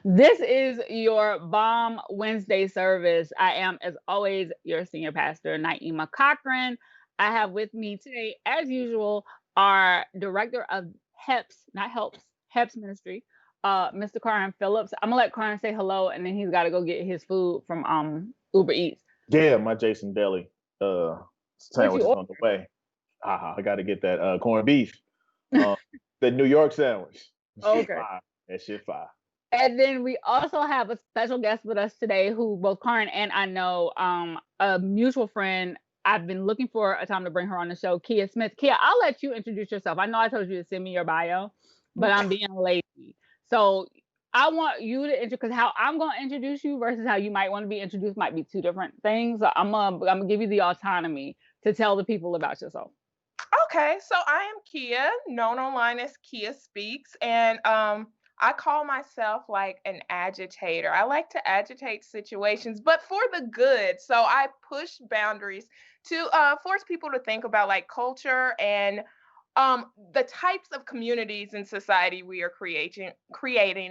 This is your Bomb Wednesday service. I am, as always, your senior pastor, Naima Cochrane. I have with me today, as usual, our director of HEPS, not HELPS, HEPS Ministry, Mr. Carron Phillips. I'm gonna let Carron say hello, and then he's got to go get his food from Uber Eats. Yeah, my Jason Deli What you sandwich is on the way. I got to get that corned beef, order? uh, the New York sandwich. Shit Okay. fire. That shit fire. And then we also have a special guest with us today who both Karin and I know, a mutual friend. I've been looking for a time to bring her on the show, Kia Smith. Kia, I'll let you introduce yourself. I know I told you to send me your bio, but I'm being lazy. So I want you to introduce, because how I'm going to introduce you versus how you might want to be introduced might be two different things. So I'm gonna give you the autonomy to tell the people about yourself. Okay, so I am Kia, known online as Kia Speaks, and I call myself like an agitator. I like to agitate situations, but for the good. So I push boundaries to force people to think about like culture and the types of communities in society we are creating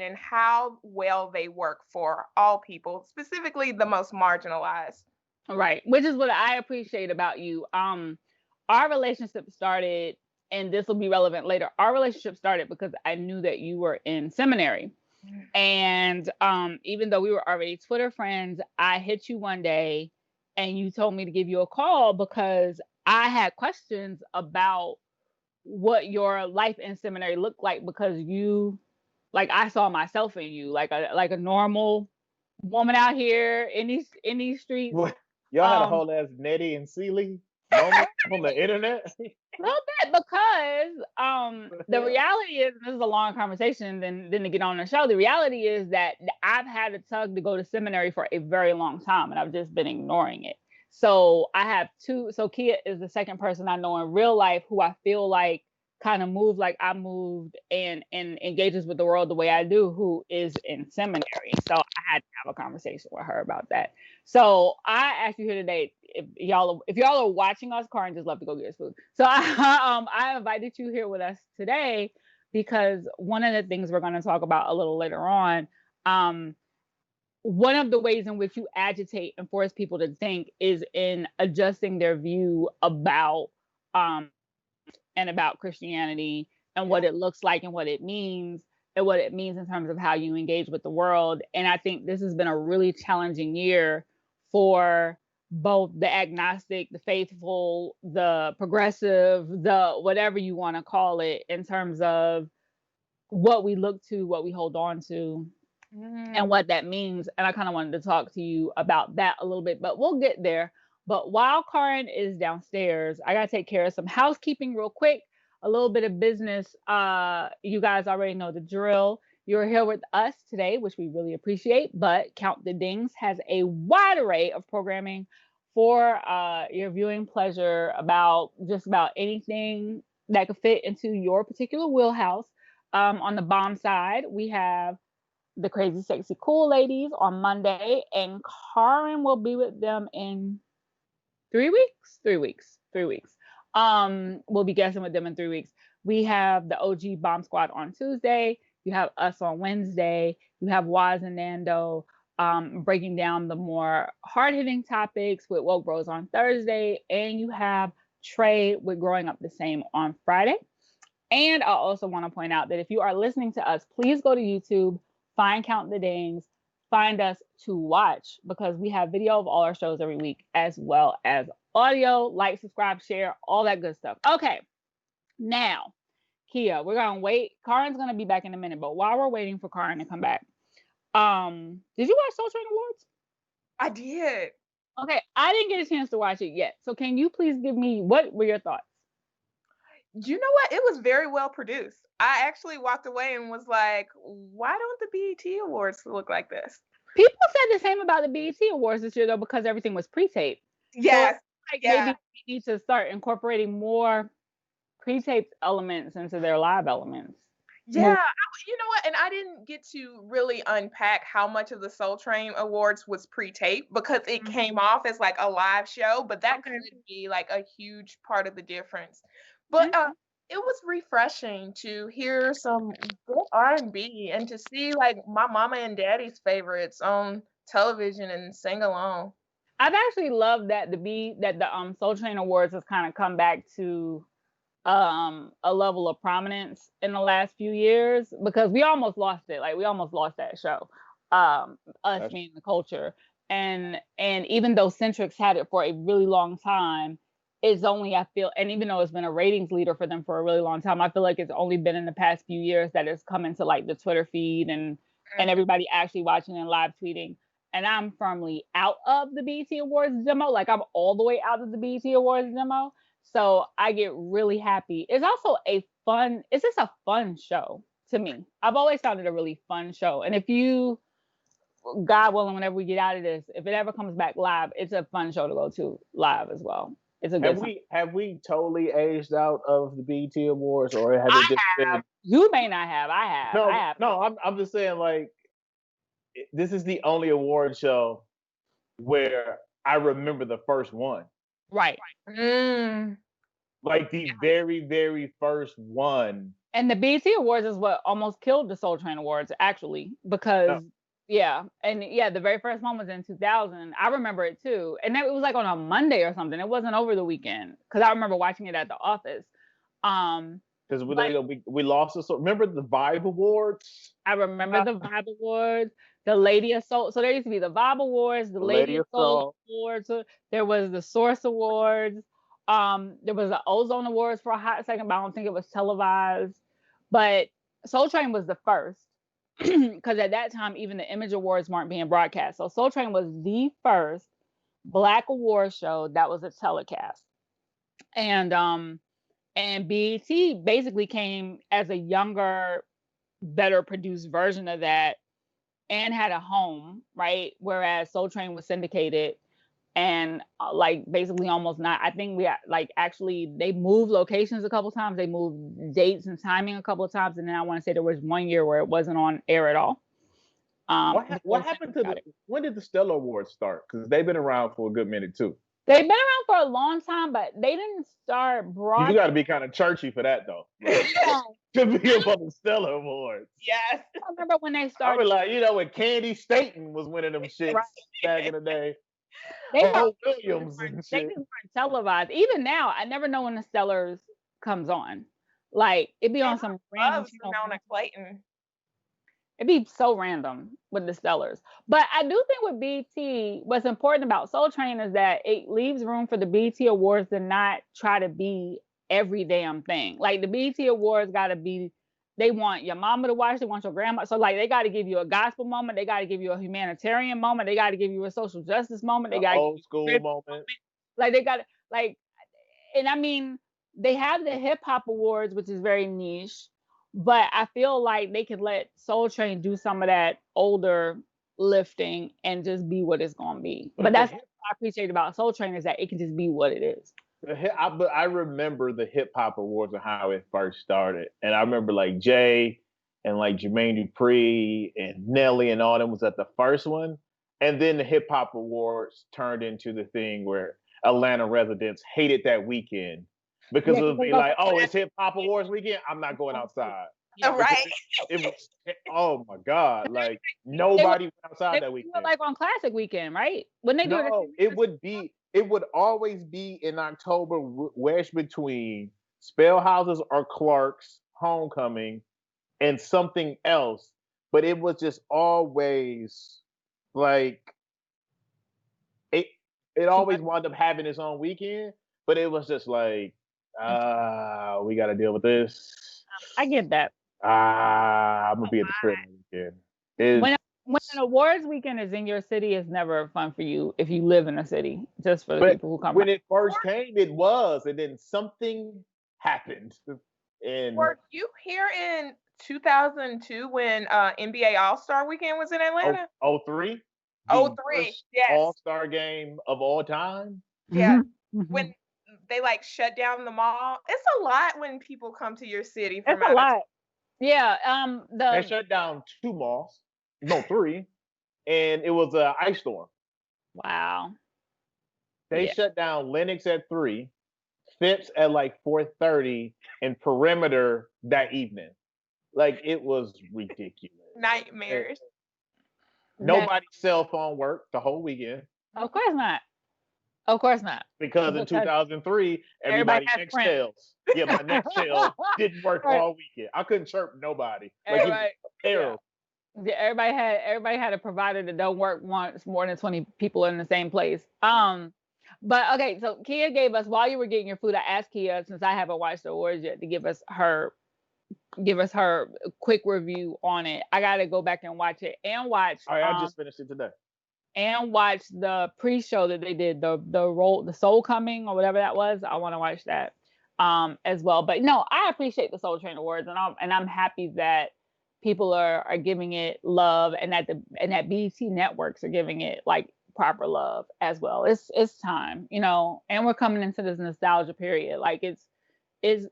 and how well they work for all people, specifically the most marginalized. Right, which is what I appreciate about you. Our relationship started, and this will be relevant later. Our relationship started because I knew that you were in seminary. And even though we were already Twitter friends, I hit you one day and you told me to give you a call because I had questions about what your life in seminary looked like, because you, like, I saw myself in you, like a normal woman out here in these streets. What? Y'all had a Um whole ass Nettie and Sealy moment on the internet? A little bit, because What the the hell? reality is, this is a long conversation than to get on the show. The reality is that I've had a tug to go to seminary for a very long time, and I've just been ignoring it. So I have two. So Kia is the second person I know in real life who I feel like kind of moved like I moved, and engages with the world the way I do, who is in seminary. So I had to have a conversation with her about that. So I asked you here today, if y'all are watching us, Karin just left to go get his food. So I invited you here with us today because one of the things we're going to talk about a little later on, um, one of the ways in which you agitate and force people to think is in adjusting their view about and about Christianity and what Yeah. it looks like and what it means, and what it means in terms of how you engage with the world. And I think this has been a really challenging year for both the agnostic, the faithful, the progressive, the whatever you want to call it, in terms of what we look to, what we hold on to, and Mm. what that means. And I kind of wanted to talk to you about that a little bit, but we'll get there. But while Karin is downstairs, I gotta take care of some housekeeping real quick, a little bit of business. You guys already know the drill. You're here with us today, which we really appreciate. But Count the Dings has a wide array of programming for your viewing pleasure, about just about anything that could fit into your particular wheelhouse. On the bomb side, we have the Crazy Sexy Cool Ladies on Monday, and Karin will be with them in 3 weeks. 3 weeks. 3 weeks. We'll be guessing with them in 3 weeks. We have the OG Bomb Squad on Tuesday. You have us on Wednesday. You have Waz and Nando breaking down the more hard hitting topics with Woke Bros on Thursday, and you have Trey with Growing Up the Same on Friday. And I also want to point out that if you are listening to us, please go to YouTube, find Count the Dings, find us to watch, because we have video of all our shows every week, as well as audio. Like, subscribe, share, all that good stuff. Okay, now, Kia, we're gonna wait. Karin's gonna be back in a minute, but while we're waiting for Karin to come back, did you watch Soul Train Awards? I did. Okay, I didn't get a chance to watch it yet. So can you please give me, what were your thoughts? You know what? It was very well produced. I actually walked away and was like, why don't the BET Awards look like this? People said the same about the BET Awards this year, though, because everything was pre-taped. So Yes. like Yeah. maybe we need to start incorporating more pre-taped elements into their live elements. Yeah. You know what? And I didn't get to really unpack how much of the Soul Train Awards was pre-taped because it Mhm. came off as like a live show, but that Okay. could be like a huge part of the difference. But Okay. it was refreshing to hear some good R&B and to see like my mama and daddy's favorites on television and sing along. I've actually loved that the Soul Train Awards has kind of come back to a level of prominence in the last few years, because we almost lost it. Like we almost lost that show. Us being the culture. And even though Centrix had it for a really long time, it's only, I feel, and even though it's been a ratings leader for them for a really long time, I feel like it's only been in the past few years that it's come into like the Twitter feed and everybody actually watching and live tweeting. And I'm firmly out of the BET Awards demo. Like I'm all the way out of the BET Awards demo. So I get really happy. It's also it's just a fun show to me. I've always found it a really fun show. And if you, God willing, whenever we get out of this, if it ever comes back live, it's a fun show to go to live as well. It's a good time. Have we totally aged out of the BET Awards, or have it just been? You may not have. I have. No, I have. no. I'm just saying, like, this is the only award show where I remember the first one. Right. Like the very, very first one. And the BET Awards is what almost killed the Soul Train Awards, actually, because the very first one was in 2000. I remember it too, and it was like on a Monday or something. It wasn't over the weekend, because I remember watching it at the office. Because we lost it. So remember the Vibe Awards? I remember the Vibe Awards, the Lady of Soul. So there used to be the Vibe Awards, the Lady of Soul Awards. There was the Source Awards. There was the Ozone Awards for a hot second, but I don't think it was televised. But Soul Train was the first, because at that time, even the Image Awards weren't being broadcast. So Soul Train was the first Black award show that was a telecast. And BET basically came as a younger, better produced version of that and had a home, right? Whereas Soul Train was syndicated and like basically almost not. I think we like actually they moved locations a couple times. They moved dates and timing a couple of times, and then I want to say there was one year where it wasn't on air at all. What happened to when did the Stellar Awards start? Because they've been around for a good minute too. They've been around for a long time, but they didn't start broad. You got to be kind of churchy for that though. Like, to be up on the Stellar Awards. Yes. I remember when they started. I was like, when Candy Staten was winning them shits back in the day. Williams and shit. They just weren't televised. Even now, I never know when the Stellars comes on. Like it'd be on some random channel. Clayton. It'd be so random with the Stellars. But I do think with BET, what's important about Soul Train is that it leaves room for the BET Awards to not try to be every damn thing. Like the BET Awards gotta be, they want your mama to watch, they want your grandma. So like they gotta give you a gospel moment, they gotta give you a humanitarian moment, they gotta give you a social justice moment, they got old school moment. Like they gotta and I mean, they have the hip hop awards, which is very niche. But I feel like they could let Soul Train do some of that older lifting and just be what it's gonna be. But that's what I appreciate about Soul Train, is that it can just be what it is. But I remember the hip hop awards and how it first started, and I remember like Jay and like Jermaine Dupri and Nelly and all them was at the first one, and then the hip hop awards turned into the thing where Atlanta residents hated that weekend. Because it would be like, it's hip hop awards weekend. I'm not going outside. Right. It was, oh my God. Like nobody went outside that weekend. Like on Classic Weekend, right? When they do it would always be in October, wedged between Spellhouses or Clark's Homecoming and something else. But it was just always like it always wound up having its own weekend, but it was just like, we got to deal with this. I get that. I'm gonna be at the crib weekend. When an awards weekend is in your city, it's never fun for you if you live in a city. Just for the people who come. When it first came, it was, and then something happened. And were you here in 2002 when NBA All-Star Weekend was in Atlanta? 03? 03, yes. All-Star game of all time? Yeah. When they like shut down the mall. It's a lot when people come to your city. It's a lot. Yeah. They shut down 2 malls. No, 3. And it was an ice storm. Wow. They shut down Lenox at 3. Phipps at like 4:30 and Perimeter that evening. Like it was ridiculous. Nightmares. Nobody's cell phone worked the whole weekend. Of course not. Of course not. Because in 2003, everybody Nextels. Yeah, my Nextel didn't work all weekend. I couldn't chirp nobody. Like it was terrible. Yeah, everybody had a provider that don't work once more than 20 people in the same place. But okay, so Kia gave us, while you were getting your food, I asked Kia, since I haven't watched the awards yet, to give us her quick review on it. I gotta go back and watch it and watch. All right, I just finished it today. And watch the pre-show that they did, the Soul Coming or whatever that was. I want to watch that as well. But no, I appreciate the Soul Train Awards, and I'm happy that people are giving it love, and that BET networks are giving it like proper love as well. It's time, and we're coming into this nostalgia period. Like it's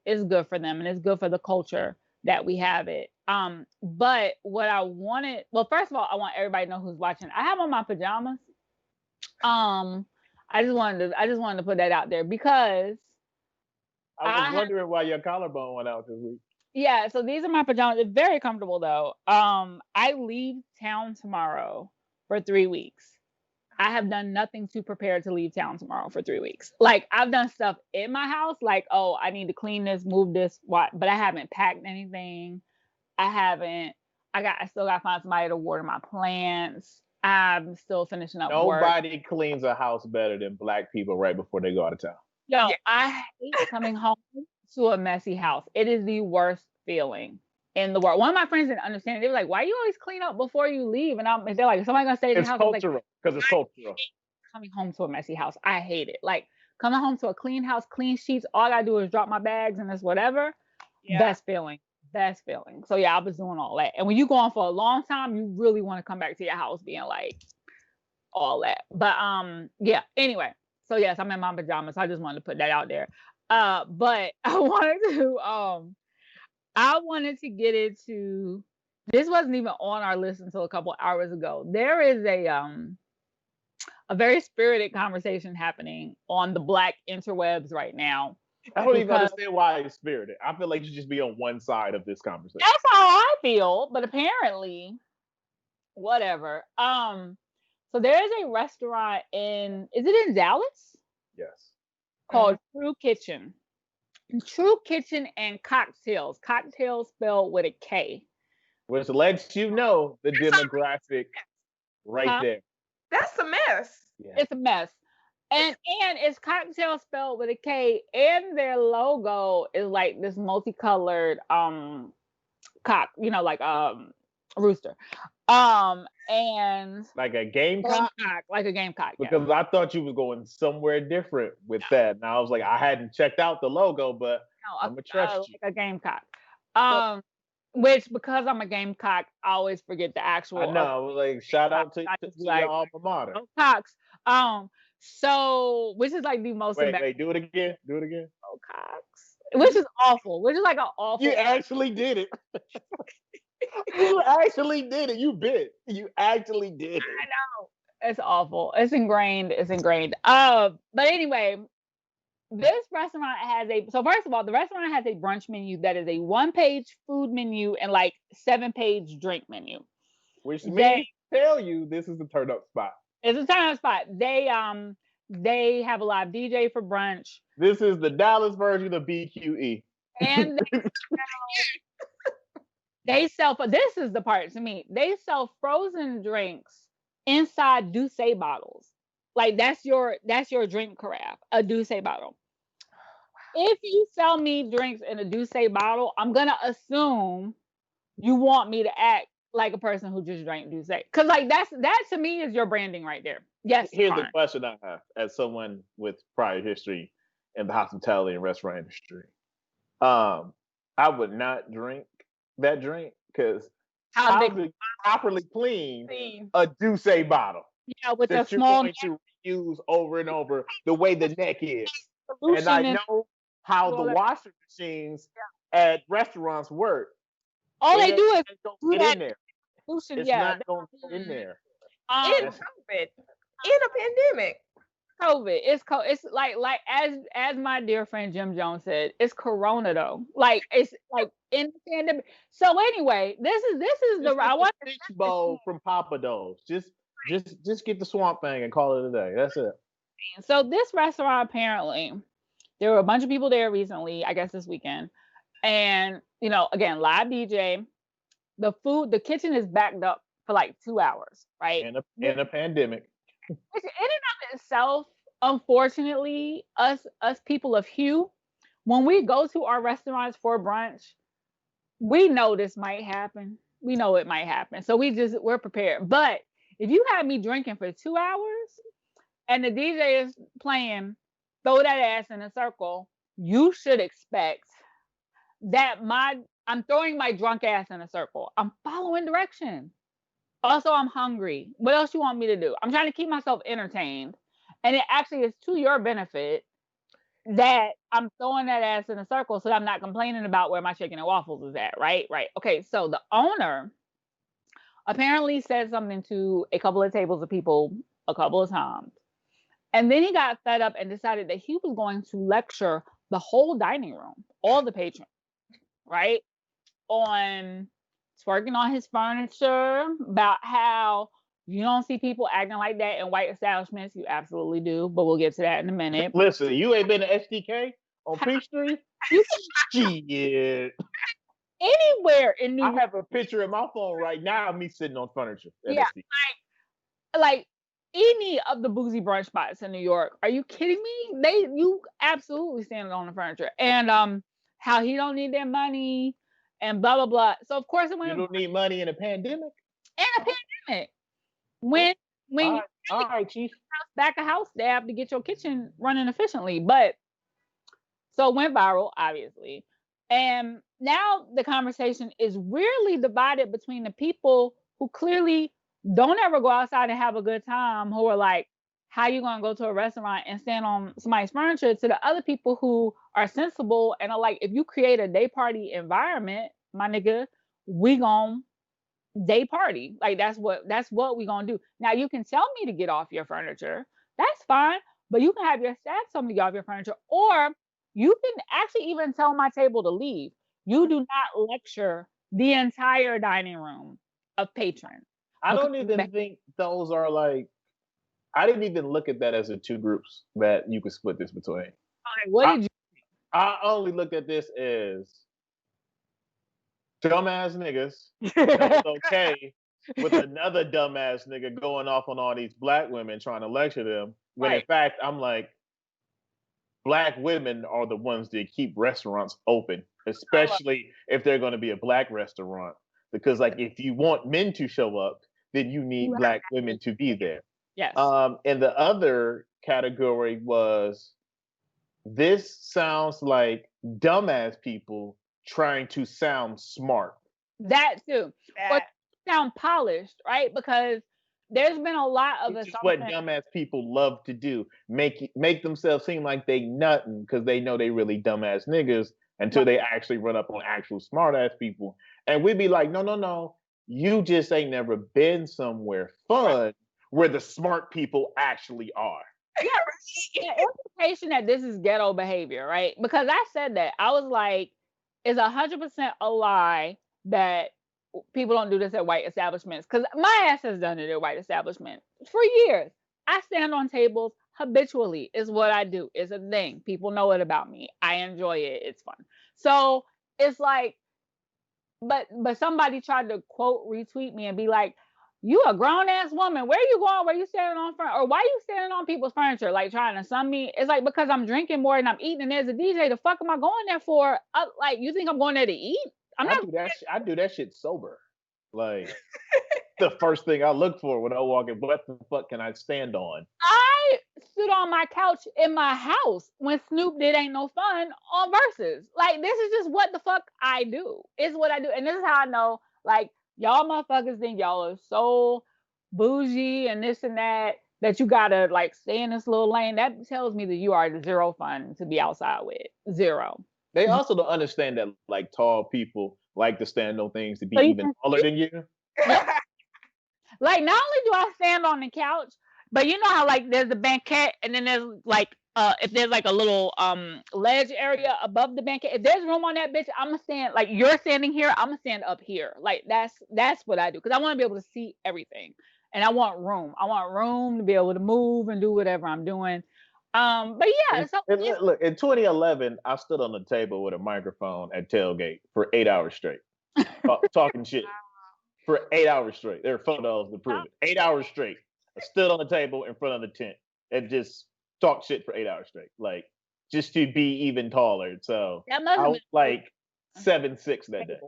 good for them, and it's good for the culture that we have it. But what I wanted, well, first of all, I want everybody to know who's watching. I have on my pajamas. I just wanted to put that out there because I was wondering why your collarbone went out this week. Yeah, so these are my pajamas. It's very comfortable though. I leave town tomorrow for 3 weeks. I have done nothing to prepare to leave town tomorrow for 3 weeks. Like I've done stuff in my house, like, oh, I need to clean this, move this, but I haven't packed anything. I still got to find somebody to water my plants. I'm still finishing up work. Nobody cleans a house better than Black people right before they go out of town. Yo, I hate coming home to a messy house. It is the worst feeling in the world. One of my friends didn't understand it. They were like, "Why you always clean up before you leave?" And they're like, "Somebody gonna stay in the house?" It's cultural, because it's cultural. Coming home to a messy house, I hate it. Like coming home to a clean house, clean sheets. All I gotta do is drop my bags and it's whatever. Yeah. Best feeling. So yeah, I was doing all that. And when you go on for a long time, you really want to come back to your house being like all that. But yeah. Anyway, so yes, I'm in my pajamas. So I just wanted to put that out there. But I wanted to get into, this wasn't even on our list until a couple hours ago. There is a very spirited conversation happening on the Black interwebs right now. I don't even understand why it's spirited. I feel like you should just be on one side of this conversation. That's how I feel, but apparently, whatever. So there is a restaurant is it in Dallas? Yes. Called True Kitchen. True Kitchen and Cocktails. Cocktails spelled with a K. Which lets you know the demographic right there. That's a mess. Yeah. It's a mess. And it's cocktail spelled with a K, and their logo is like this multicolored cock, like rooster. And like a gamecock? Like a gamecock. Because I thought you was going somewhere different with that. And I was like, I hadn't checked out the logo, but I'm gonna trust you. Like a gamecock. Which, because I'm a gamecock, I always forget the actual. I know, like shout out to your alma mater. Cocks. So, which is like the most. Wait, do it again. Oh, Cox. Which is awful. Which is like an awful. You actually did it. You actually did it. You bit. You actually did it. I know. It's awful. It's ingrained. But anyway, this restaurant has so first of all, the restaurant has a brunch menu that is a 1-page food menu and like 7-page drink menu. Which means tell you this is a turn up spot. It's a turn up spot. They have a live DJ for brunch. This is the Dallas version of BQE. And they sell, this is the part to me. They sell frozen drinks inside Douce bottles. Like that's your drink carafe, a Douce bottle. If you sell me drinks in a Douce bottle, I'm gonna assume you want me to act like a person who just drank Douce. Cause like that to me is your branding right there. Yes. Here's the question I have as someone with prior history in the hospitality and restaurant industry. I would not drink that drink because properly clean a Douce bottle. Yeah, with a small going to use over and over the way the neck is. And I know how the washing machines at restaurants work. All they do is get in there. It's not going to get in there. In COVID, in a pandemic. COVID. It's like as my dear friend Jim Jones said, it's Corona though. Like it's like in the pandemic. So anyway, this is Just I get the want to fish bowl from Papa Do's. Just get the swamp thing and call it a day. That's it. so this restaurant apparently there were a bunch of people there recently, I guess this weekend, and again live DJ. The kitchen is backed up for like 2 hours, right? In a pandemic. Which in and of itself, unfortunately, us people of hue, when we go to our restaurants for brunch, we know this might happen. We know it might happen. So we're prepared. But if you have me drinking for 2 hours and the DJ is playing Throw That Ass in a Circle, you should expect that I'm throwing my drunk ass in a circle. I'm following direction. Also, I'm hungry. What else you want me to do? I'm trying to keep myself entertained. And it actually is to your benefit that I'm throwing that ass in a circle so that I'm not complaining about where my chicken and waffles is at, right? Right. Okay, so the owner apparently said something to a couple of tables of people a couple of times. And then he got fed up and decided that he was going to lecture the whole dining room, all the patrons, right? On twerking on his furniture, about how you don't see people acting like that in white establishments. You absolutely do, but we'll get to that in a minute. Listen, you ain't been to SDK on Peachtree? Shit. Anywhere in New York. I have a picture in my phone right now of me sitting on furniture. Yeah, like any of the boozy brunch spots in New York. Are you kidding me? You absolutely standing on the furniture. And how he don't need their money and blah blah blah. So of course it went. You don't need money in a pandemic. In a pandemic, when all right, Chief, back a house stab to get your kitchen running efficiently, but so it went viral, obviously, and now the conversation is really divided between the people who clearly don't ever go outside and have a good time, who are like, how you gonna go to a restaurant and stand on somebody's furniture, to the other people who are sensible and are like, if you create a day party environment, my nigga, we gon' day party. Like that's what we gonna do. Now you can tell me to get off your furniture. That's fine. But you can have your staff tell me to get off your furniture. Or you can actually even tell my table to leave. You do not lecture the entire dining room of patrons. I don't even think those are like, I didn't even look at that as the two groups that you could split this between. Okay, what did you I only looked at this as dumbass niggas that was okay with another dumbass nigga going off on all these black women trying to lecture them. When in fact, I'm like, black women are the ones that keep restaurants open, especially if they're going to be a black restaurant. Because like, if you want men to show up, then you need black women to be there. Yes. And the other category was, this sounds like dumbass people trying to sound smart. That too. Or sound polished, right? Because there's been a lot of Which is what dumbass people love to do. Make themselves seem like they nothing because they know they really dumbass niggas until they actually run up on actual smart ass people. And we'd be like, no. You just ain't never been somewhere fun where the smart people actually are. Yeah, the implication that this is ghetto behavior, right? Because I said that. I was like, it's 100% a lie that people don't do this at white establishments. Because my ass has done it at white establishments for years. I stand on tables habitually, is what I do. It's a thing. People know it about me. I enjoy it. It's fun. So it's like, but somebody tried to quote retweet me and be like, you a grown ass woman. Where you going? Where you standing on front? Or why you standing on people's furniture? Like trying to sum me. It's like, because I'm drinking more and I'm eating and there's a DJ. The fuck am I going there for? Like, you think I'm going there to eat? I do that shit sober. Like, the first thing I look for when I walk in, what the fuck can I stand on? I stood on my couch in my house when Snoop did Ain't No Fun on Versus. Like, this is just what the fuck I do. It's what I do. And this is how I know, like, y'all motherfuckers think y'all are so bougie and this and that you gotta like stay in this little lane. That tells me that you are zero fun to be outside with. Zero. They also don't understand that like tall people like to stand on things to be even taller than you. Like, not only do I stand on the couch, But you know how like there's the banquette and then there's like if there's like a little ledge area above the banquette, if there's room on that bitch, I'm gonna stand like you're standing here, I'm gonna stand up here. Like that's what I do because I want to be able to see everything. And I want room. I want room to be able to move and do whatever I'm doing. But yeah, so Look, in 2011, I stood on the table with a microphone at tailgate for 8 hours straight, talking shit for 8 hours straight. There are photos to prove it. 8 hours straight. I stood on the table in front of the tent and just talked shit for 8 hours straight, like just to be even taller. So I was like 7'6" that day.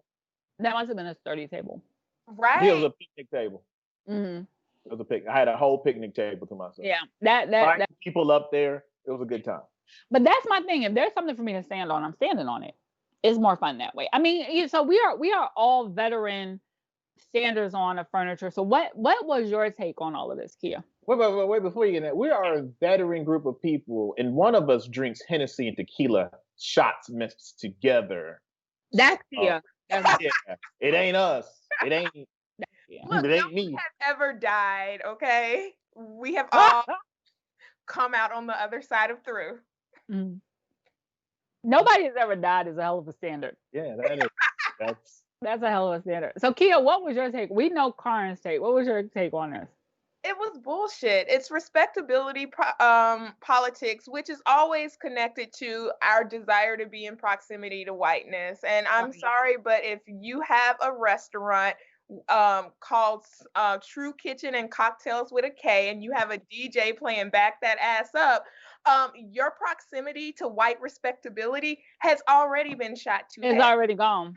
That must have been a sturdy table, right? It was a picnic table. Mm-hmm. It was a picnic. I had a whole picnic table to myself. Yeah, that people up there. It was a good time. But that's my thing. If there's something for me to stand on, I'm standing on it. It's more fun that way. I mean, so we are all veteran standers on of furniture. So what was your take on all of this, Kia? Wait, before you get that, we are a veteran group of people, and one of us drinks Hennessy and tequila shots mixed together. That's Kia. Yeah, it ain't us. It ain't. Look, it ain't me. Have ever died? Okay, we have all come out on the other side of through. Mm. Nobody has ever died is a hell of a standard. Yeah, that is. That's a hell of a standard. So, Kia, what was your take? We know Carron's take. What was your take on this? It was bullshit. It's respectability politics, which is always connected to our desire to be in proximity to whiteness. And I'm sorry, but if you have a restaurant called True Kitchen and Cocktails with a K, and you have a DJ playing Back That Ass Up, your proximity to white respectability has already been shot to It's already gone.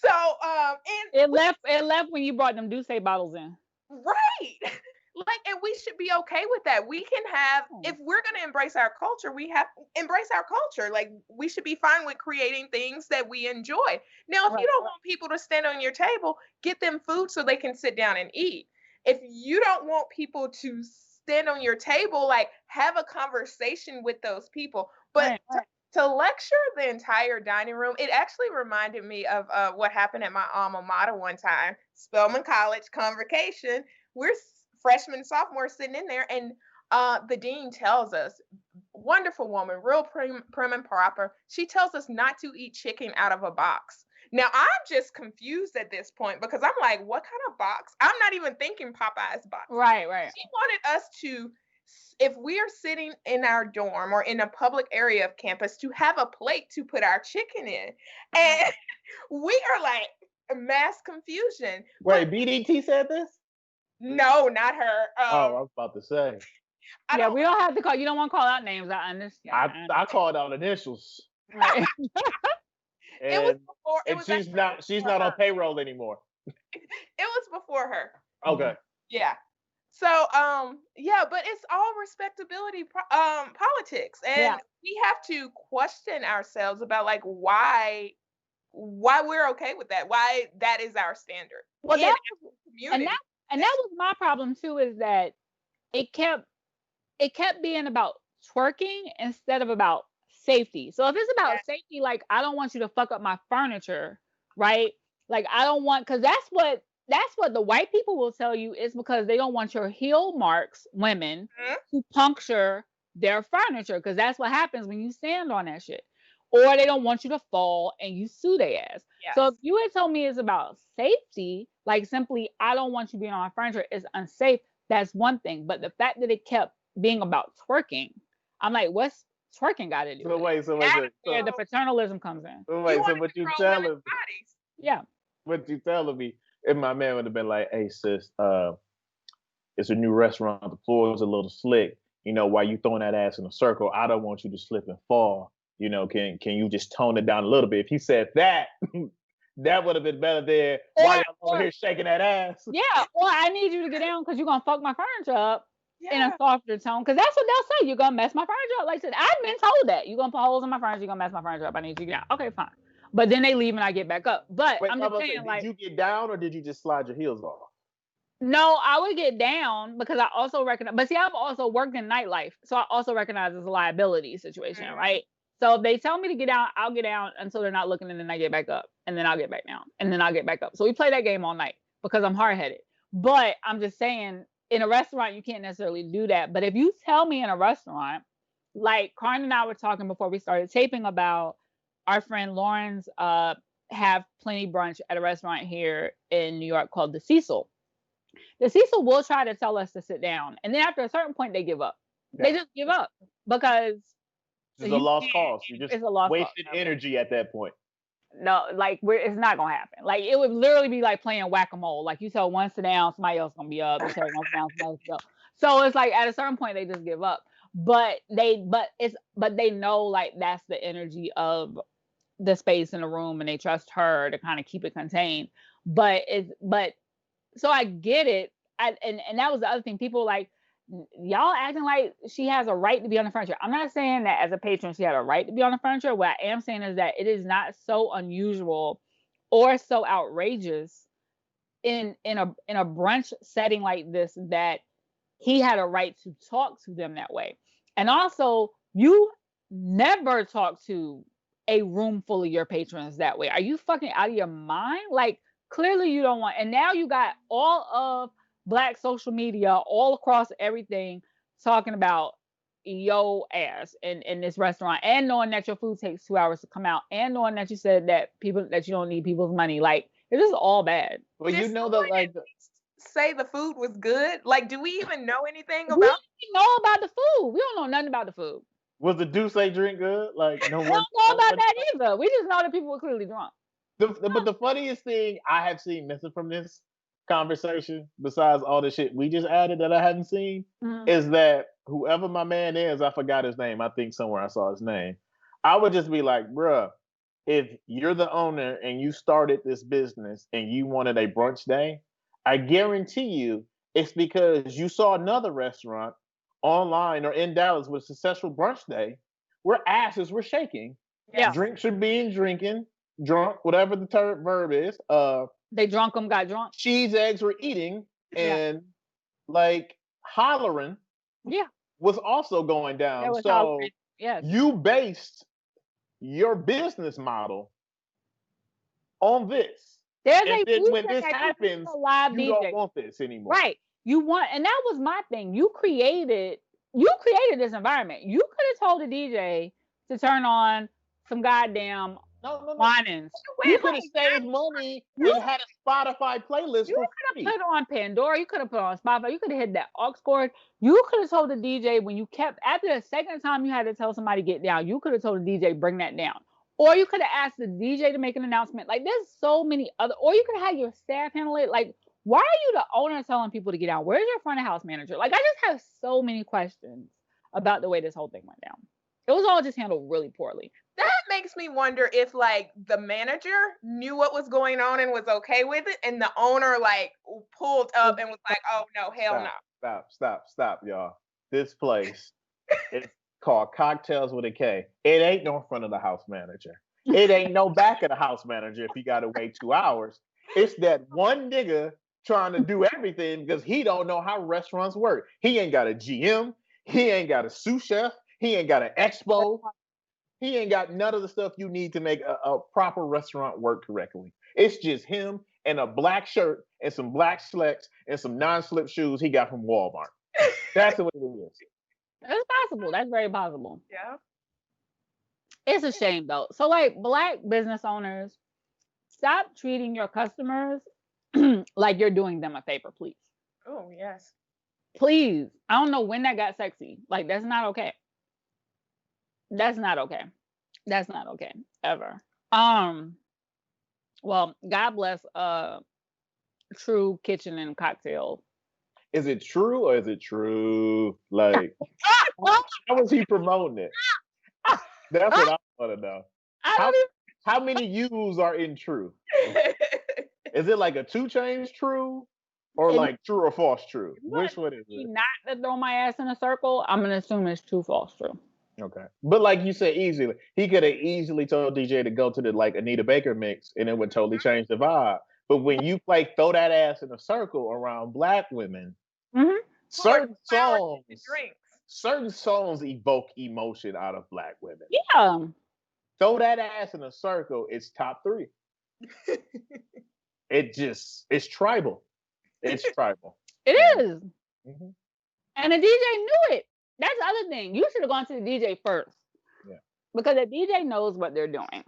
So and it left when you brought them Douce bottles in. Right. Like, and we should be okay with that. We can have, if we're going to embrace our culture, we have to embrace our culture. Like, we should be fine with creating things that we enjoy. Now, if you don't want people to stand on your table, get them food so they can sit down and eat. If you don't want people to stand on your table, like, have a conversation with those people. But to lecture the entire dining room, it actually reminded me of what happened at my alma mater one time, Spelman College Convocation. We're freshman, sophomore sitting in there, and the dean tells us, wonderful woman, real prim and proper, she tells us not to eat chicken out of a box. Now, I'm just confused at this point because I'm like, what kind of box? I'm not even thinking Popeye's box. Right. She wanted us to, if we are sitting in our dorm or in a public area of campus, to have a plate to put our chicken in. And we are like, mass confusion. Wait, BDT said this? No, not her. I was about to say. We don't have to call. You don't want to call out names. I understand. I called out initials. Right. And she's not on payroll anymore. It was before her. Okay. Yeah. So but it's all respectability politics, and we have to question ourselves about like why we're okay with that. Why that is our standard. Well, and that was my problem too, is that it kept being about twerking instead of about safety. So if it's about safety, like, I don't want you to fuck up my furniture, right? Like, I don't want, because that's what the white people will tell you, is because they don't want your heel marks, women, to puncture their furniture, because that's what happens when you stand on that shit. Or they don't want you to fall and you sue their ass. Yes. So if you had told me it's about safety, like simply, I don't want you being on my furniture, it's unsafe, that's one thing. But the fact that it kept being about twerking, I'm like, what's twerking got to do? So wait, where the paternalism comes in. So what you telling me? Yeah. What you telling me? If my man would have been like, hey sis, it's a new restaurant, the floor is a little slick. You know, while you throwing that ass in a circle, I don't want you to slip and fall. You know, can you just tone it down a little bit? If he said that, that would have been better there. While y'all over here shaking that ass. Yeah, or I need you to get down because you're going to fuck my furniture up in a softer tone. Because that's what they'll say. You're going to mess my furniture up. Like I said, I've been told that. You're going to put holes in my furniture. You're going to mess my furniture up. I need you to get down. Okay, fine. But then they leave and I get back up. But I'm just saying, like, did you get down or did you just slide your heels off? No, I would get down because I also recognize. But see, I've also worked in nightlife. So I also recognize it's a liability situation, right? So if they tell me to get down, I'll get down until they're not looking, and then I get back up, and then I'll get back down, and then I'll get back up. So we play that game all night because I'm hard-headed. But I'm just saying, in a restaurant, you can't necessarily do that. But if you tell me in a restaurant, like Carn and I were talking before we started taping about our friend Lauren's have plenty brunch at a restaurant here in New York called the Cecil. The Cecil will try to tell us to sit down, and then after a certain point, they give up. Yeah. They just give up because it's a lost cause. You just wasted energy at that point. No, like it's not gonna happen. Like it would literally be like playing whack-a-mole. Like you tell one sit down, somebody else gonna be up. You tell one sit down, somebody else go. So it's like at a certain point they just give up. But they know like that's the energy of the space in the room, and they trust her to kind of keep it contained. So I get it. And that was the other thing. People like, y'all acting like she has a right to be on the furniture. I'm not saying that as a patron she had a right to be on the furniture. What I am saying is that it is not so unusual or so outrageous in a brunch setting like this that he had a right to talk to them that way. And also, you never talk to a room full of your patrons that way. Are you fucking out of your mind? Like, clearly you don't want. And now you got all of Black social media all across everything talking about yo ass in this restaurant, and knowing that your food takes 2 hours to come out, and knowing that you said that you don't need people's money. Like, it's just all bad. Well, you know that like say the food was good. Like, do we even know anything about? We don't know about the food. We don't know nothing about the food. Was the Douce drink good? Like, no one. We don't know about that either. We just know that people were clearly drunk. But the funniest thing I have seen missing from this conversation, besides all the shit we just added that I hadn't seen, is that whoever my man is, I forgot his name. I think somewhere I saw his name. I would just be like, bruh, if you're the owner and you started this business and you wanted a brunch day, I guarantee you it's because you saw another restaurant online or in Dallas with a successful brunch day where asses were shaking. Yeah. Drinks are being drunk, whatever the verb is. They drunk them, got drunk. Cheese eggs were eating, and like hollering was also going down. So you based your business model on this. When this happens, you don't want this anymore. Right. You want, and that was my thing. You created this environment. You could have told the DJ to turn on some goddamn whinings. You could have saved money and had a Spotify playlist for free. You could have put on Pandora. You could have put on Spotify. You could have hit that aux cord. You could have told the DJ when you kept, after the second time you had to tell somebody to get down, you could have told the DJ bring that down. Or you could have asked the DJ to make an announcement. Like, there's so many other, or you could have had your staff handle it. Like, why are you the owner telling people to get down? Where's your front of house manager? Like, I just have so many questions about the way this whole thing went down. It was all just handled really poorly. That makes me wonder if like the manager knew what was going on and was okay with it, and the owner like pulled up and was like, "Oh no, hell no!" Stop, y'all. This place, it's called Cocktails with a K. It ain't no front of the house manager. It ain't no back of the house manager if you got to wait 2 hours. It's that one nigga trying to do everything because he don't know how restaurants work. He ain't got a GM. He ain't got a sous chef. He ain't got an expo. He ain't got none of the stuff you need to make a proper restaurant work correctly. It's just him and a black shirt and some black slacks and some non-slip shoes he got from Walmart. That's the way it is. That's possible. That's very possible. Yeah. It's a shame though. So like, Black business owners, stop treating your customers like you're doing them a favor, please. Oh, yes. Please. I don't know when that got sexy. Like, that's not okay. That's not okay. That's not okay. Ever. Well, God bless True Kitchen and Cocktail. Is it true or is it true? Like, how was he promoting it? That's what I want to know. How many U's are in true? Is it like a 2 Chainz true? Or like true or false true? Which one is it? Not to throw my ass in a circle. I'm going to assume it's true, false, true. Okay. But like you said, easily, he could have easily told DJ to go to the like Anita Baker mix and it would totally change the vibe. But when you play throw that ass in a circle around Black women, certain songs evoke emotion out of Black women. Yeah. Throw that ass in a circle, it's top 3. It's tribal. It's tribal. It is. Mm-hmm. And the DJ knew it. That's the other thing. You should have gone to the DJ first. Yeah. Because the DJ knows what they're doing.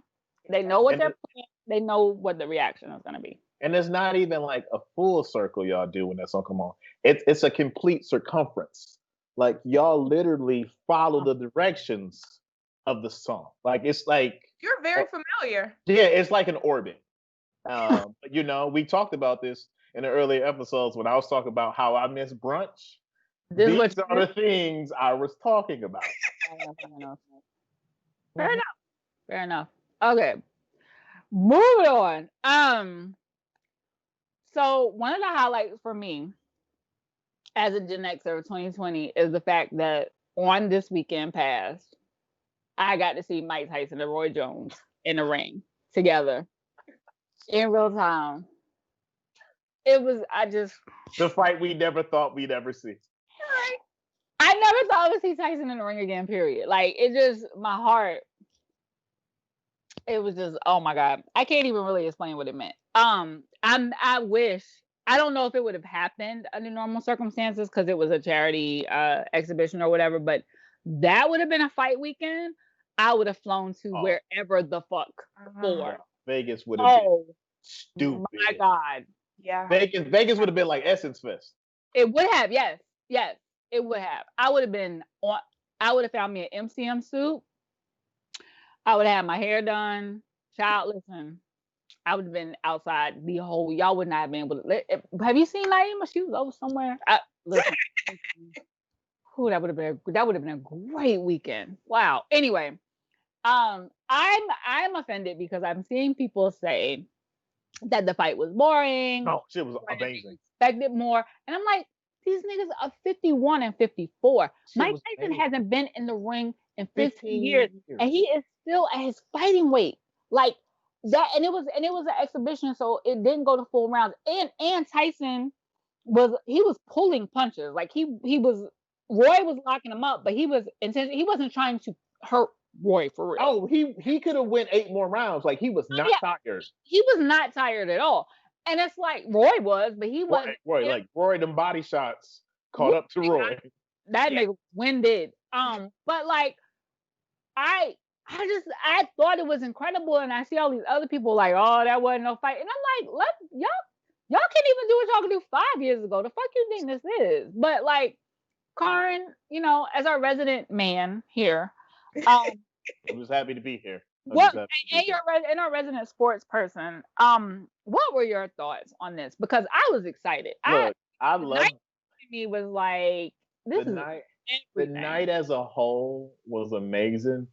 They know what And they're playing. They know what the reaction is going to be. And it's not even like a full circle y'all do when that song come on. It's a complete circumference. Like y'all literally follow the directions of the song. Like it's like You're very familiar. yeah, it's like an orbit. You know, we talked about this in the earlier episodes when I was talking about how I miss brunch. These are the things I was talking about. Fair enough. Fair enough. Okay. Moving on. So one of the highlights for me as a Gen Xer of 2020 is the fact that on this weekend past, I got to see Mike Tyson and Roy Jones in the ring together in real time. It was, the fight we never thought we'd ever see. I never thought I would see Tyson in the ring again, period. Like, it just, my heart, it was just, oh my God. I can't even really explain what it meant. I wish, I don't know if it would have happened under normal circumstances because it was a charity exhibition or whatever, but that would have been a fight weekend. I would have flown to wherever the fuck for. Vegas would have been stupid. My God. Yeah. Vegas would have been like Essence Fest. It would have, yes. Yes, it would have. I would have found me an MCM suit. I would have had my hair done. Child, listen, I would have been outside the whole, y'all would not have been able to. Have you seen Naima? She was over somewhere. Listen. Ooh, that would have been a great weekend. Wow. Anyway, I'm offended because I'm seeing people say that the fight was boring. Oh, shit was amazing. Expected more, and I'm like, these niggas are 51 and 54. Mike Tyson hasn't been in the ring in 15 years, and he is still at his fighting weight. Like that, and it was an exhibition, so it didn't go to full rounds. And Tyson was pulling punches. Like Roy was locking him up, but he wasn't trying to hurt Roy for real. Oh, he could have went 8 more rounds. Like he was not tired. He was not tired at all. And it's like Roy was, but he wasn't. Roy, them body shots caught up to Roy. That nigga winded. But like I thought it was incredible, and I see all these other people like, oh, that wasn't no fight. And I'm like, y'all can't even do what y'all could do 5 years ago. The fuck you think this is? But like, Carron, you know, as our resident man here, I'm just happy to be here. And our resident sports person, what were your thoughts on this? Because I was excited. Look, I love me was like this the night as a whole was amazing.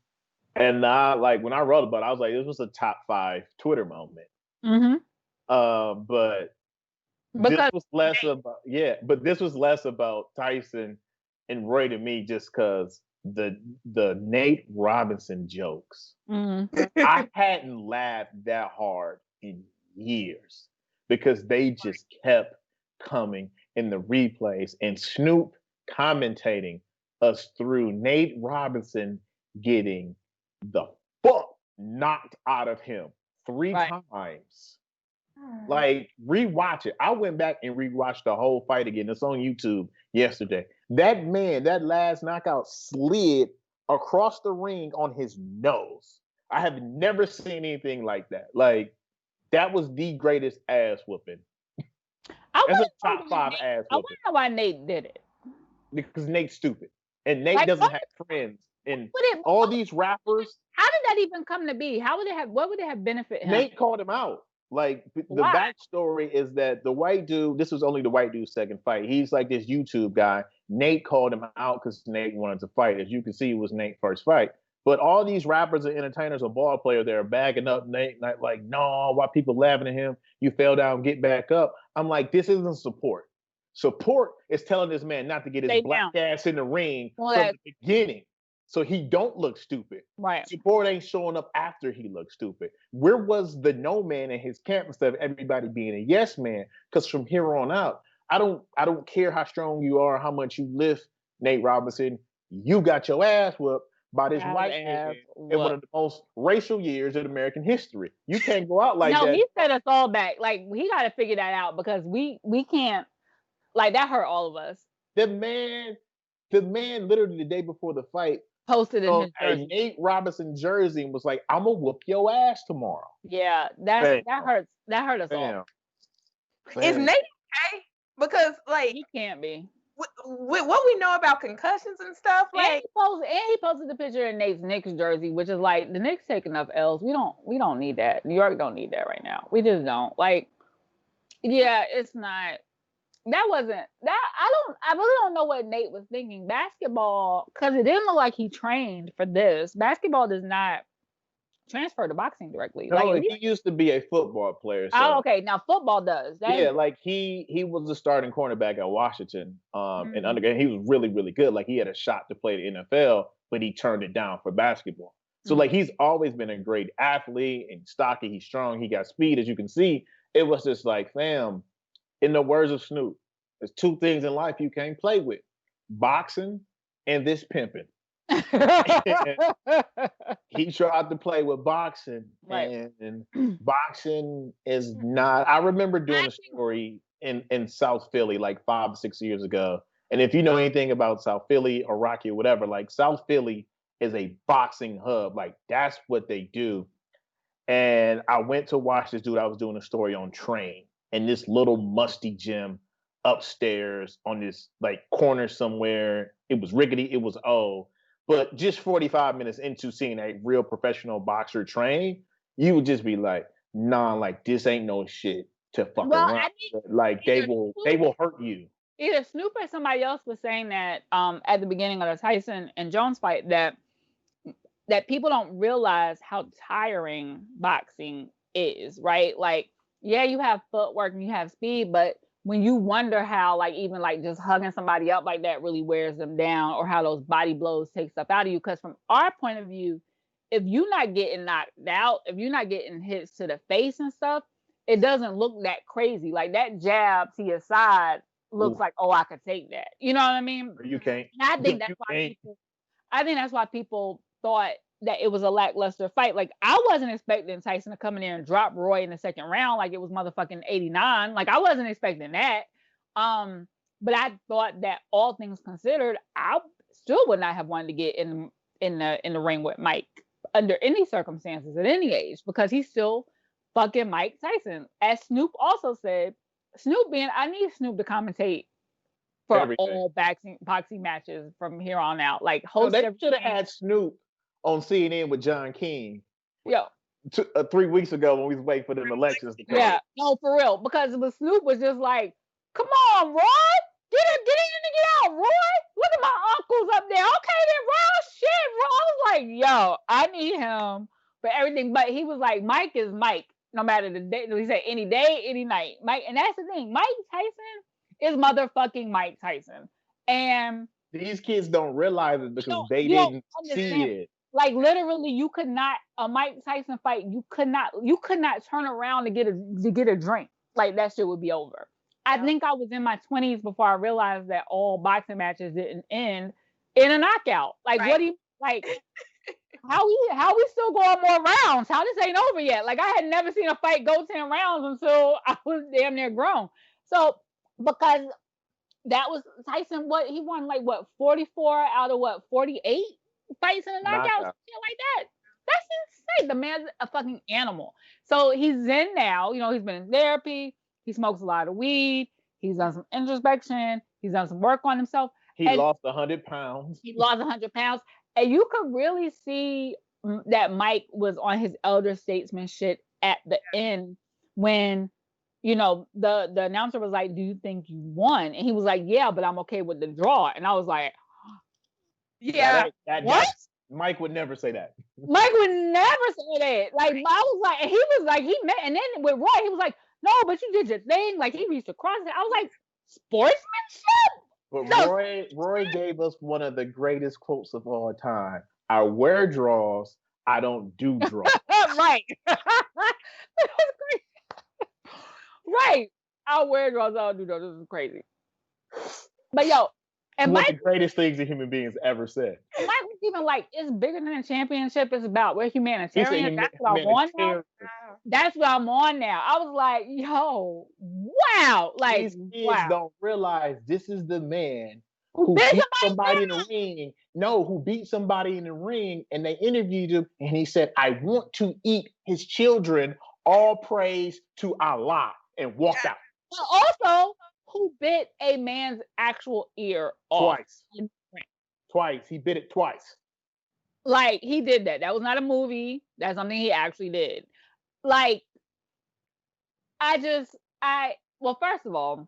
And when I wrote about it, I was like, this was a top 5 Twitter moment. Mm-hmm. But this was less about Tyson and Roy to me, just because the Nate Robinson jokes. Mm-hmm. I hadn't laughed that hard in years because they just kept coming in the replays, and Snoop commentating us through Nate Robinson getting the fuck knocked out of him 3 times. Like, rewatch it. I went back and rewatched the whole fight again. It's on YouTube yesterday. That man, that last knockout slid across the ring on his nose. I have never seen anything like that. Like, that was the greatest ass whooping. That's a top 5 ass whooping. I want to know why Nate did it. Because Nate's stupid. And Nate doesn't have friends. And all these rappers. How did that even come to be? What would it have benefited him? Nate called him out. Like, the backstory is that the white dude, this was only the white dude's second fight. He's like this YouTube guy. Nate called him out because Nate wanted to fight. As you can see, it was Nate's first fight. But all these rappers and entertainers or ball players, they're bagging up Nate, like, no, why people laughing at him? You fell down, get back up. I'm like, this isn't support. Support is telling this man not to get his black ass in the ring from the beginning, so he don't look stupid. Right. Support ain't showing up after he looks stupid. Where was the no man in his camp instead of everybody being a yes man? Because from here on out, I don't care how strong you are, how much you lift, Nate Robinson. You got your ass whooped by this white man in one of the most racial years in American history. You can't go out like that. No, he set us all back. Like, he got to figure that out because we can't. Like, that hurt all of us. the man, literally the day before the fight Posted in his a jersey. Nate Robinson jersey and was like, "I'm gonna whoop your ass tomorrow." Yeah, that hurts. That hurt us all. Bam. Is Nate okay? Because like He can't be. With what we know about concussions and stuff, like he posted the picture in Nate's Knicks jersey, which is like the Knicks take enough L's. We don't need that. New York don't need that right now. We just don't. Like, yeah, it's not. That wasn't that. I really don't know what Nate was thinking. Basketball, because it didn't look like he trained for this. Basketball does not transfer to boxing directly. No, Like he used to be a football player. So. Oh, okay. Now football does. Yeah, like he was a starting cornerback at Washington, and undergrad. He was really, really good. Like he had a shot to play the NFL, but he turned it down for basketball. So like he's always been a great athlete and stocky. He's strong. He got speed, as you can see. It was just like, fam, in the words of Snoop, there's two things in life you can't play with: boxing and this pimping. He tried to play with boxing, right. and boxing is not. I remember doing a story in South Philly like 5 or 6 years ago. And if you know anything about South Philly or Rocky or whatever, like South Philly is a boxing hub. Like that's what they do. And I went to watch this dude. I was doing a story on Train in this little musty gym upstairs on this like corner somewhere. It was rickety. It was old. But just 45 minutes into seeing a real professional boxer train, you would just be like, nah, like this ain't no shit to fuck around. I mean, like they will hurt you. Either Snoop or somebody else was saying that at the beginning of the Tyson and Jones fight that people don't realize how tiring boxing is, right? Like, yeah, you have footwork and you have speed, but when you wonder how like even like just hugging somebody up like that really wears them down, or how those body blows take stuff out of you, because from our point of view, if you're not getting knocked out, if you're not getting hits to the face and stuff, it doesn't look that crazy. Like that jab to your side looks like, oh, I could take that. You know what I mean? You can't. And I think that's why people thought that it was a lackluster fight. Like I wasn't expecting Tyson to come in there and drop Roy in the second round like it was motherfucking 89. Like I wasn't expecting that. But I thought that all things considered, I still would not have wanted to get in the ring with Mike under any circumstances at any age, because he's still fucking Mike Tyson. As Snoop also said, I need Snoop to commentate for everything. All boxing matches from here on out. Like host. They should have had Snoop on CNN with John King. Yo. 3 weeks ago when we was waiting for the elections to come. Yeah, no, for real. Because the Snoop was just like, come on, Roy. Get in and get out, Roy. Look at my uncles up there. Okay, then, Roy. Shit, Roy. I was like, yo, I need him for everything. But he was like, Mike is Mike, no matter the day. He said any day, any night. Mike, and that's the thing. Mike Tyson is motherfucking Mike Tyson. And these kids don't realize it because they didn't see it. Like literally, you could not a Mike Tyson fight. You could not turn around to get a drink. Like that shit would be over. Yeah. I think I was in my 20s before I realized that all boxing matches didn't end in a knockout. Like what do you like? How we still going more rounds? How this ain't over yet? Like I had never seen a fight go 10 rounds until I was damn near grown. So because that was Tyson, he won like 44 out of 48 fights in a knockout, shit like that. That's insane. The man's a fucking animal. So he's in now. You know, he's been in therapy. He smokes a lot of weed. He's done some introspection. He's done some work on himself. He lost 100 pounds. He lost 100 pounds. And you could really see that Mike was on his elder statesman shit at the end when, you know, the announcer was like, do you think you won? And he was like, yeah, but I'm okay with the draw. And I was like, yeah. What? Mike would never say that. Mike would never say that. Like, I was like, and he was like, he met, and then with Roy, he was like, no, but you did your thing. Like, he reached across it. I was like, sportsmanship? But no. Roy gave us one of the greatest quotes of all time. I wear draws. I don't do draws. Right. Right. I wear draws. I don't do draws. This is crazy. But yo, and one of the greatest things a human being has ever said. Mike was even like, it's bigger than a championship. It's about, we're He said humanitarian. That's what I'm on now. humanitarian. Wow. That's what I'm on now. I was like, yo, wow. Like, These kids wow. don't realize this is the man who There's beat somebody somebody in the ring. No, who beat somebody in the ring, and they interviewed him, and he said, "I want to eat his children. All praise to Allah," and walked out But also, who bit a man's actual ear off? twice. He bit it twice. Like, he did that. That was not a movie. That's something he actually did. Like, well, first of all,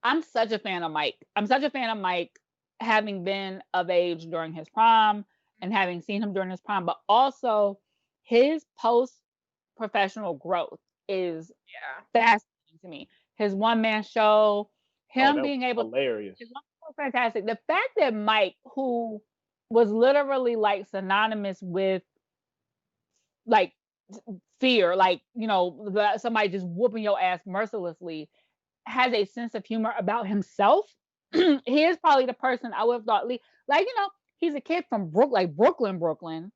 I'm such a fan of Mike. I'm such a fan of Mike, having been of age during his prime and having seen him during his prime, but also his post-professional growth is fascinating to me. His one-man show, him being able hilarious. It's so fantastic. The fact that Mike, who was literally like synonymous with like fear, like, somebody just whooping your ass mercilessly, has a sense of humor about himself. He is probably the person I would have thought, like, he's a kid from Brooklyn. Mm-hmm.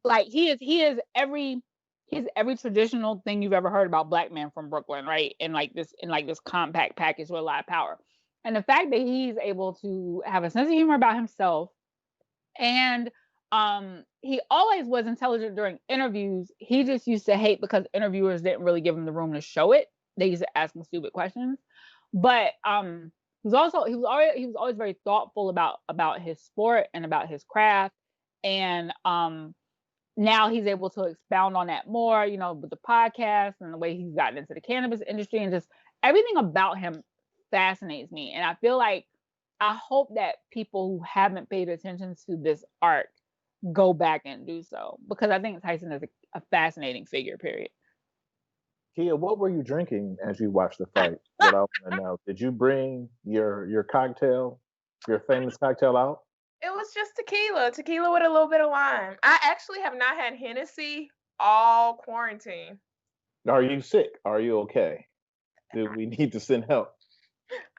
Like, he's every traditional thing you've ever heard about black man from Brooklyn, right? In this compact package with a lot of power. And the fact that he's able to have a sense of humor about himself, and he always was intelligent during interviews. He just used to hate because interviewers didn't really give him the room to show it. They used to ask him stupid questions. But he was always very thoughtful about his sport and about his craft. And now he's able to expound on that more, with the podcast and the way he's gotten into the cannabis industry, and just everything about him fascinates me. And I feel like, I hope that people who haven't paid attention to this arc go back and do so, because I think Tyson is a fascinating figure, period. Kia, what were you drinking as you watched the fight? What I want to know. Did you bring your cocktail, your famous cocktail out? It was just tequila with a little bit of lime. I actually have not had Hennessy all quarantine. Are you sick? Are you okay? Do we need to send help?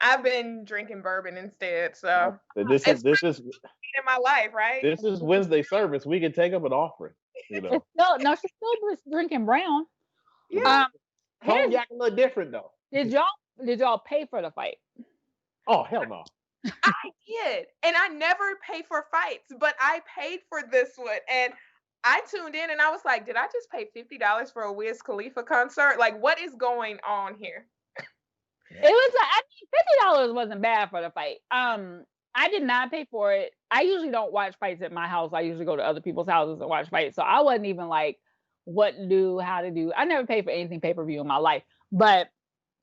I've been drinking bourbon instead, so this is in my life, right? This is Wednesday service. We can take up an offering. She's still drinking brown. Yeah. Cognac a little different though. Did y'all pay for the fight? Oh, hell no. I did, and I never pay for fights, but I paid for this one, and I tuned in, and I was like, did I just pay $50 for a Wiz Khalifa concert? Like, what is going on here? It was $50 wasn't bad for the fight. I did not pay for it. I usually don't watch fights at my house. I usually go to other people's houses and watch fights. So I wasn't even like, what to do, how to do. I never paid for anything pay-per-view in my life. But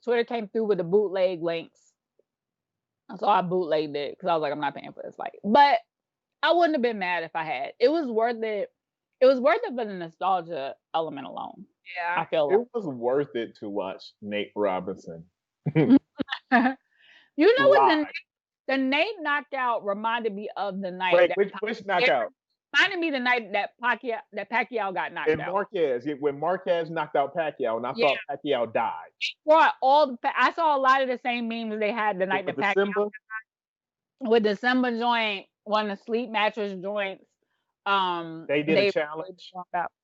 Twitter came through with the bootleg links. So I bootlegged it because I was like, I'm not paying for this fight. But I wouldn't have been mad if I had. It was worth it. It was worth it for the nostalgia element alone. Yeah. I feel like it was worth it to watch Nate Robinson. You know what? The Nate knockout reminded me of the night. Wait, which knockout? Reminded me the night that Pacquiao got knocked out. Marquez, when Marquez knocked out Pacquiao, and I thought Pacquiao died. Brought I saw a lot of the same memes they had the night that Pacquiao died. With the Simba joint, one of the sleep mattress joints. They did a challenge.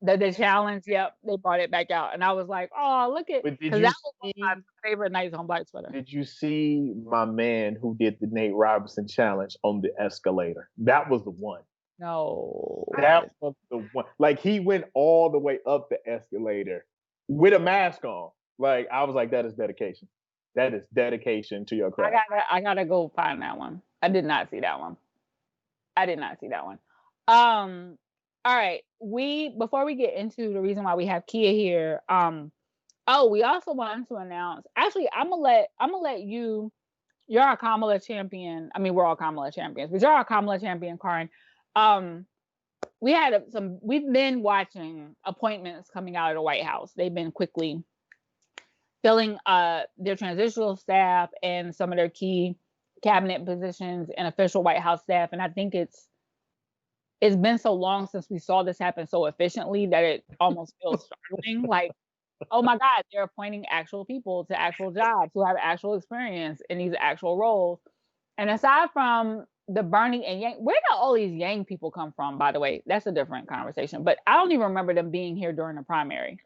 The challenge, yep, they brought it back out, and I was like, "Oh, look at!" Because that was one of my favorite nights on Black Twitter. Did you see my man who did the Nate Robinson challenge on the escalator? That was the one. No, that was the one. Like, he went all the way up the escalator with a mask on. Like, I was like, that is dedication. That is dedication to your craft. I gotta go find that one. I did not see that one. All right. Before we get into the reason why we have Kia here, we also wanted to announce. Actually, I'm gonna let you. You're our Kamala champion. I mean, we're all Kamala champions, but you're our Kamala champion, Carron. We've been watching appointments coming out of the White House. They've been quickly filling their transitional staff and some of their key cabinet positions and official White House staff, and I think it's been so long since we saw this happen so efficiently that it almost feels startling. Like, oh my God, they're appointing actual people to actual jobs who have actual experience in these actual roles. And aside from the Bernie and Yang. Where do all these Yang people come from? By the way, that's a different conversation. But I don't even remember them being here during the primary.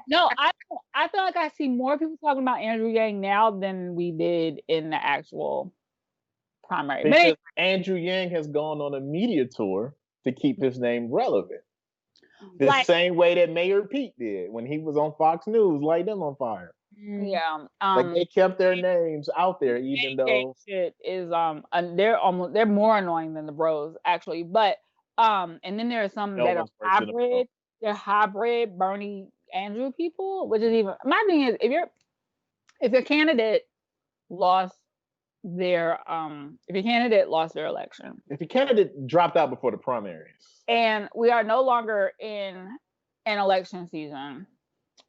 No, I feel like I see more people talking about Andrew Yang now than we did in the actual primary. Because Andrew Yang has gone on a media tour to keep his name relevant. The same way that Mayor Pete did when he was on Fox News, light them on fire. Yeah, like they kept their names out there, even though shit is they're more annoying than the bros actually. But and then there are some that are hybrid. They're hybrid Bernie Andrew people, which is even my thing is if your candidate lost their election, if your candidate dropped out before the primaries, and we are no longer in an election season,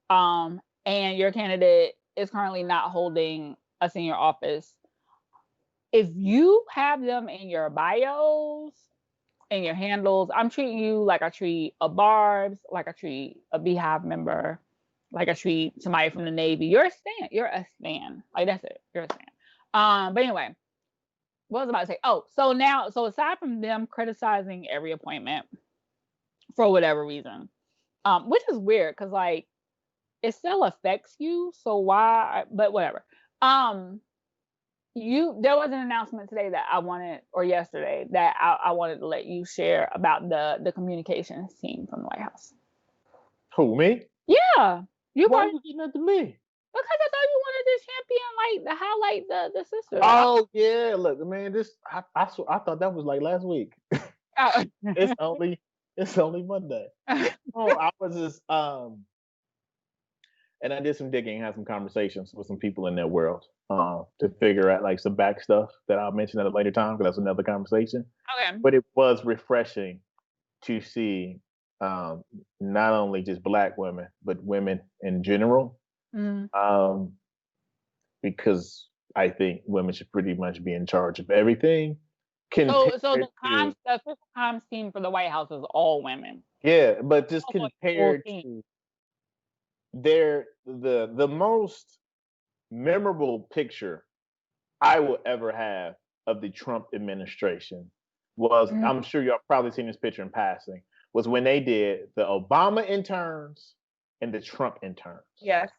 and your candidate is currently not holding a senior office, if you have them in your bios and your handles, I'm treating you like I treat a Barb's, like I treat a Beehive member, like I treat somebody from the Navy. You're a stan. You're a stan. Like that's it. You're a stan. But anyway, what was I about to say? Oh, so aside from them criticizing every appointment for whatever reason, which is weird because like it still affects you. So why? But whatever. There was an announcement today that I wanted, or yesterday that I wanted to let you share about the communications team from the White House. Who, me? Yeah, why are you getting that to me? Because I thought you wanted to champion, like, to highlight the sisters. Oh yeah, look, man, I thought that was like last week. It's only Monday. Oh, I was just and I did some digging, had some conversations with some people in that world to figure out like some back stuff that I'll mention at a later time because that's another conversation. Okay. But it was refreshing to see not only just Black women, but women in general. Mm-hmm. Because I think women should pretty much be in charge of everything. So the official comms team for the White House is all women. Yeah, but just compared to the most memorable picture I will ever have of the Trump administration was, I'm sure y'all probably seen this picture in passing, was when they did the Obama interns and the Trump interns. Yes.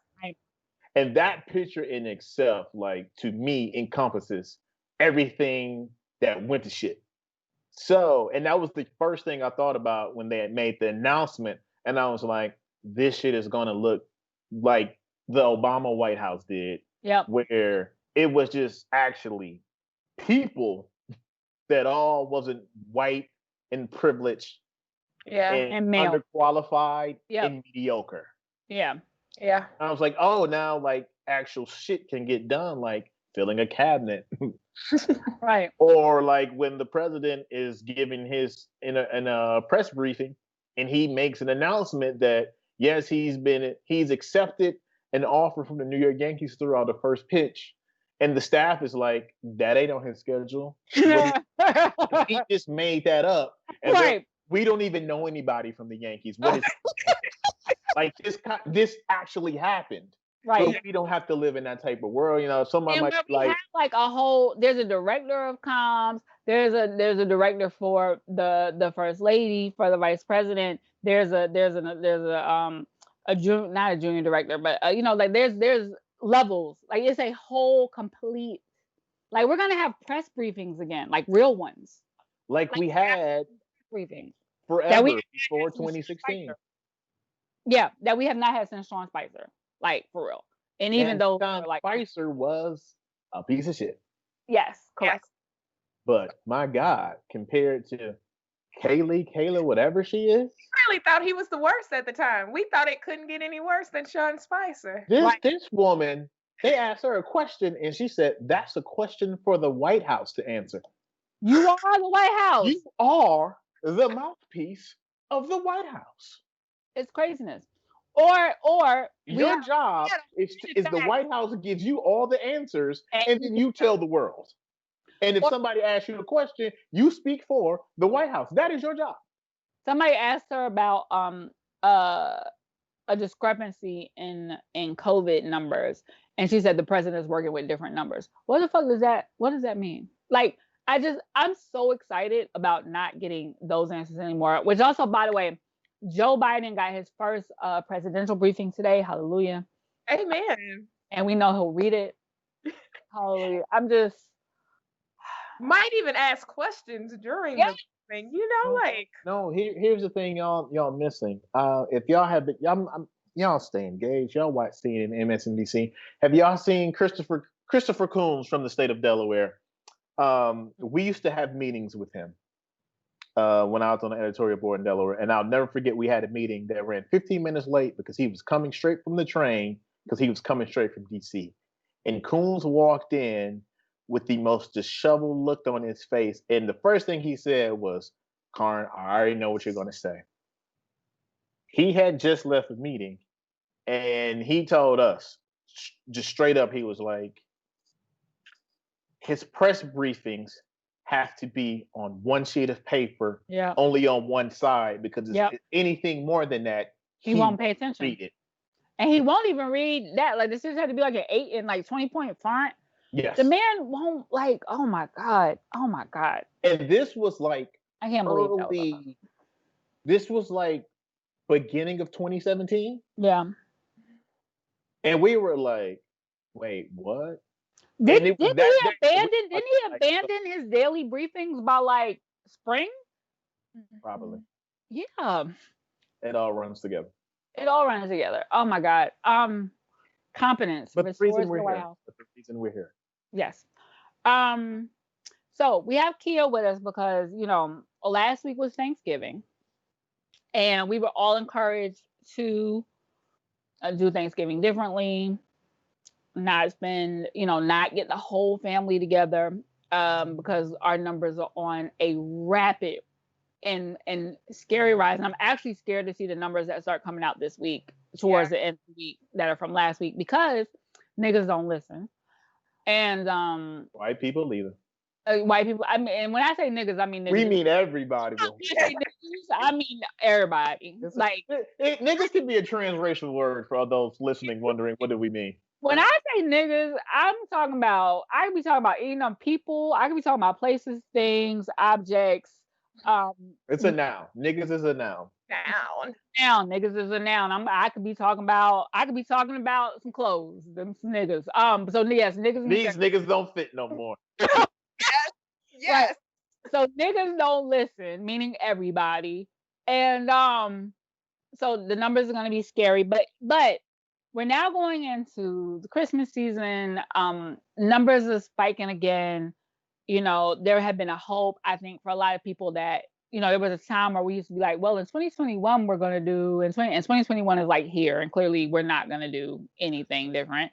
And that picture in itself, like, to me, encompasses everything that went to shit. So, and that was the first thing I thought about when they had made the announcement. And I was like, this shit is going to look like the Obama White House did. Yep. Where it was just actually people that all wasn't white and privileged. Yeah. And male. Underqualified and mediocre. Yeah. Yeah. I was like, oh, now like actual shit can get done, like filling a cabinet. Right. Or like when the president is giving his in a press briefing and he makes an announcement that yes, he's accepted an offer from the New York Yankees throughout the first pitch. And the staff is like, that ain't on his schedule. He just made that up. And right. We don't even know anybody from the Yankees. What is like this actually happened. Right. So we don't have to live in that type of world. You know, somebody might we have like a whole, there's a director of comms, there's a director for the first lady, for the vice president, there's a not a junior director, but you know, like there's levels. Like it's a whole complete, like we're gonna have press briefings again, like real ones. Like we had briefings forever before 2016. Yeah, that we have not had since Sean Spicer, like for real. And even though Sean Spicer was a piece of shit. Yes, correct. Yes. But my God, compared to Kayla, whatever she is. I really thought he was the worst at the time. We thought it couldn't get any worse than Sean Spicer. This woman, they asked her a question and she said, that's a question for the White House to answer. You are the White House. You are the mouthpiece of the White House. It's craziness. Or your job is the White House gives you all the answers and then you tell the world. And if somebody asks you a question, you speak for the White House. That is your job. Somebody asked her about a discrepancy in COVID numbers, And she said the president's working with different numbers. What the fuck what does that mean? Like, I'm so excited about not getting those answers anymore. Which also, by the way, Joe Biden got his first presidential briefing today. Hallelujah. Amen. And we know he'll read it. Hallelujah. I'm just might even ask questions during the thing, like. No, here's the thing y'all missing. If y'all have been, y'all stay engaged. Y'all watch CNN and MSNBC. Have y'all seen Christopher Coons from the state of Delaware? We used to have meetings with him when I was on the editorial board in Delaware, and I'll never forget we had a meeting that ran 15 minutes late because he was coming straight from the train because he was coming straight from DC. And Coons walked in with the most disheveled look on his face, and the first thing he said was, "Carron, I already know what you're going to say." He had just left a meeting, and he told us just straight up, he was like, his press briefings have to be on one sheet of paper, only on one side, because anything more than that, he won't pay attention. Read it. And he won't even read that. Like, this just had to be like an 8 and like 20-point font. Yes. The man won't, like, oh my God. And this was like, I can't believe this was like beginning of 2017. Yeah. And we were like, wait, what? Didn't he abandon his daily briefings by like spring? Probably. Yeah. It all runs together. Oh my God. Competence. But the reason we're here. Yes. So we have Kia with us because, last week was Thanksgiving. And we were all encouraged to do Thanksgiving differently. Not spend, not get the whole family together because our numbers are on a rapid and scary rise. And I'm actually scared to see the numbers that start coming out this week towards the end of the week that are from last week because niggas don't listen. And white people either. White people. I mean, and when I say niggas, I mean niggas. We mean everybody. I mean everybody. Like niggas can be a transracial word for those listening, wondering what do we mean. When I say niggas, I could be talking about eating on people. I could be talking about places, things, objects. It's a noun. Niggas is a noun. Noun. Niggas is a noun. I could be talking about some clothes, them some niggas. So yes, niggas. These niggas don't fit no more. Yes. So niggas don't listen, meaning everybody. And so the numbers are gonna be scary, but we're now going into the Christmas season. Numbers are spiking again. There had been a hope, I think, for a lot of people that, there was a time where we used to be like, well, in 2021, we're going to do, and 2021 is like here, and clearly we're not going to do anything different.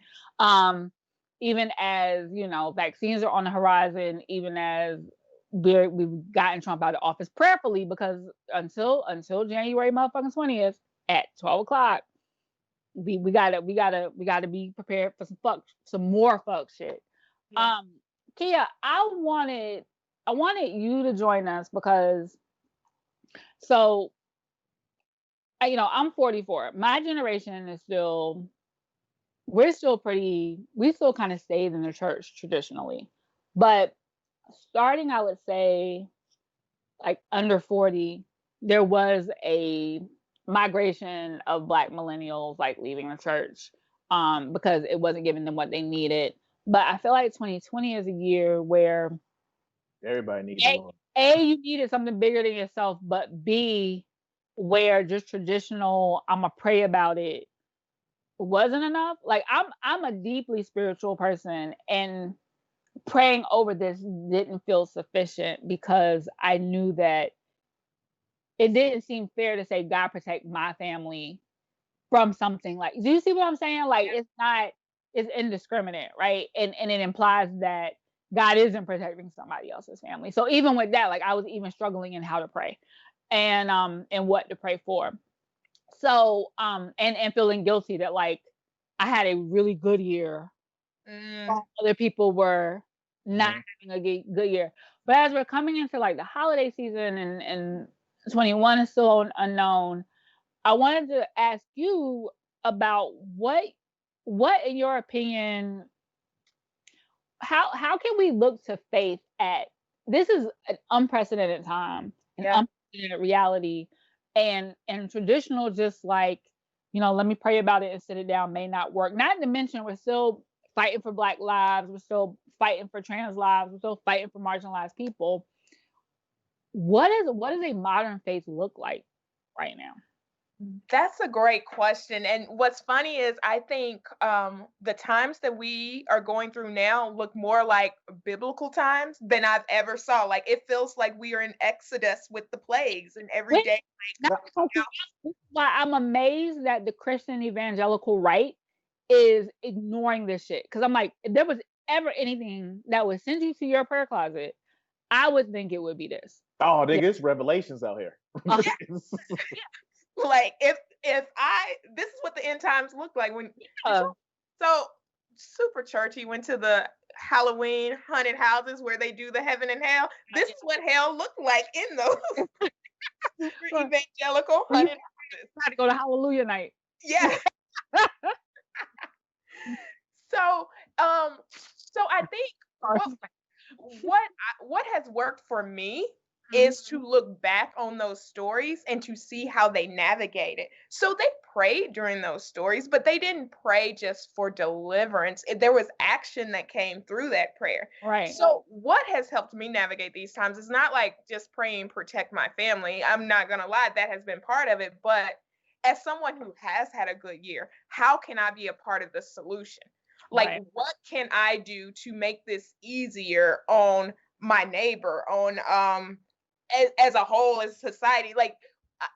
Even as, vaccines are on the horizon, even as we've gotten Trump out of office prayerfully, because until January motherfucking 20th at 12 o'clock, we gotta be prepared for some more fuck shit. Yeah. Kia, I wanted you to join us because I'm 44. My generation is we still kind of stayed in the church traditionally, but starting, I would say, like under 40, there was a migration of Black millennials like leaving the church because it wasn't giving them what they needed. But I feel like 2020 is a year where everybody needs you needed something bigger than yourself, but B, where just traditional I'ma pray about it wasn't enough. Like I'm a deeply spiritual person, and praying over this didn't feel sufficient because I knew that it didn't seem fair to say God protect my family from something like. Do you see what I'm saying? Like it's indiscriminate, right? And it implies that God isn't protecting somebody else's family. So even with that, like I was even struggling in how to pray and what to pray for. So and feeling guilty that like I had a really good year. Other people were not having a good year. But as we're coming into like the holiday season and 21 is still unknown, I wanted to ask you about what what in your opinion, how can we look to faith at this is an unprecedented time, an unprecedented reality, and traditional just like, let me pray about it and sit it down may not work. Not to mention we're still fighting for Black lives, we're still fighting for trans lives, we're still fighting for marginalized people. What does a modern faith look like right now? That's a great question. And what's funny is I think the times that we are going through now look more like biblical times than I've ever saw. Like it feels like we are in Exodus with the plagues and every day. Why I'm amazed that the Christian evangelical right is ignoring this shit. Because I'm like, if there was ever anything that would send you to your prayer closet, I would think it would be this. Oh, nigga, it's Revelations out here. Like if this is what the end times look like when so super churchy went to the Halloween haunted houses where they do the heaven and hell. This is what hell looked like in those super evangelical haunted houses. Try to go to Hallelujah night. Yeah. So I think what has worked for me is to look back on those stories and to see how they navigated. So they prayed during those stories, but they didn't pray just for deliverance. There was action that came through that prayer. Right. So what has helped me navigate these times is not like just praying, protect my family. I'm not going to lie, that has been part of it. But as someone who has had a good year, how can I be a part of the solution? Like, what can I do to make this easier on my neighbor, on as a whole, as society? Like,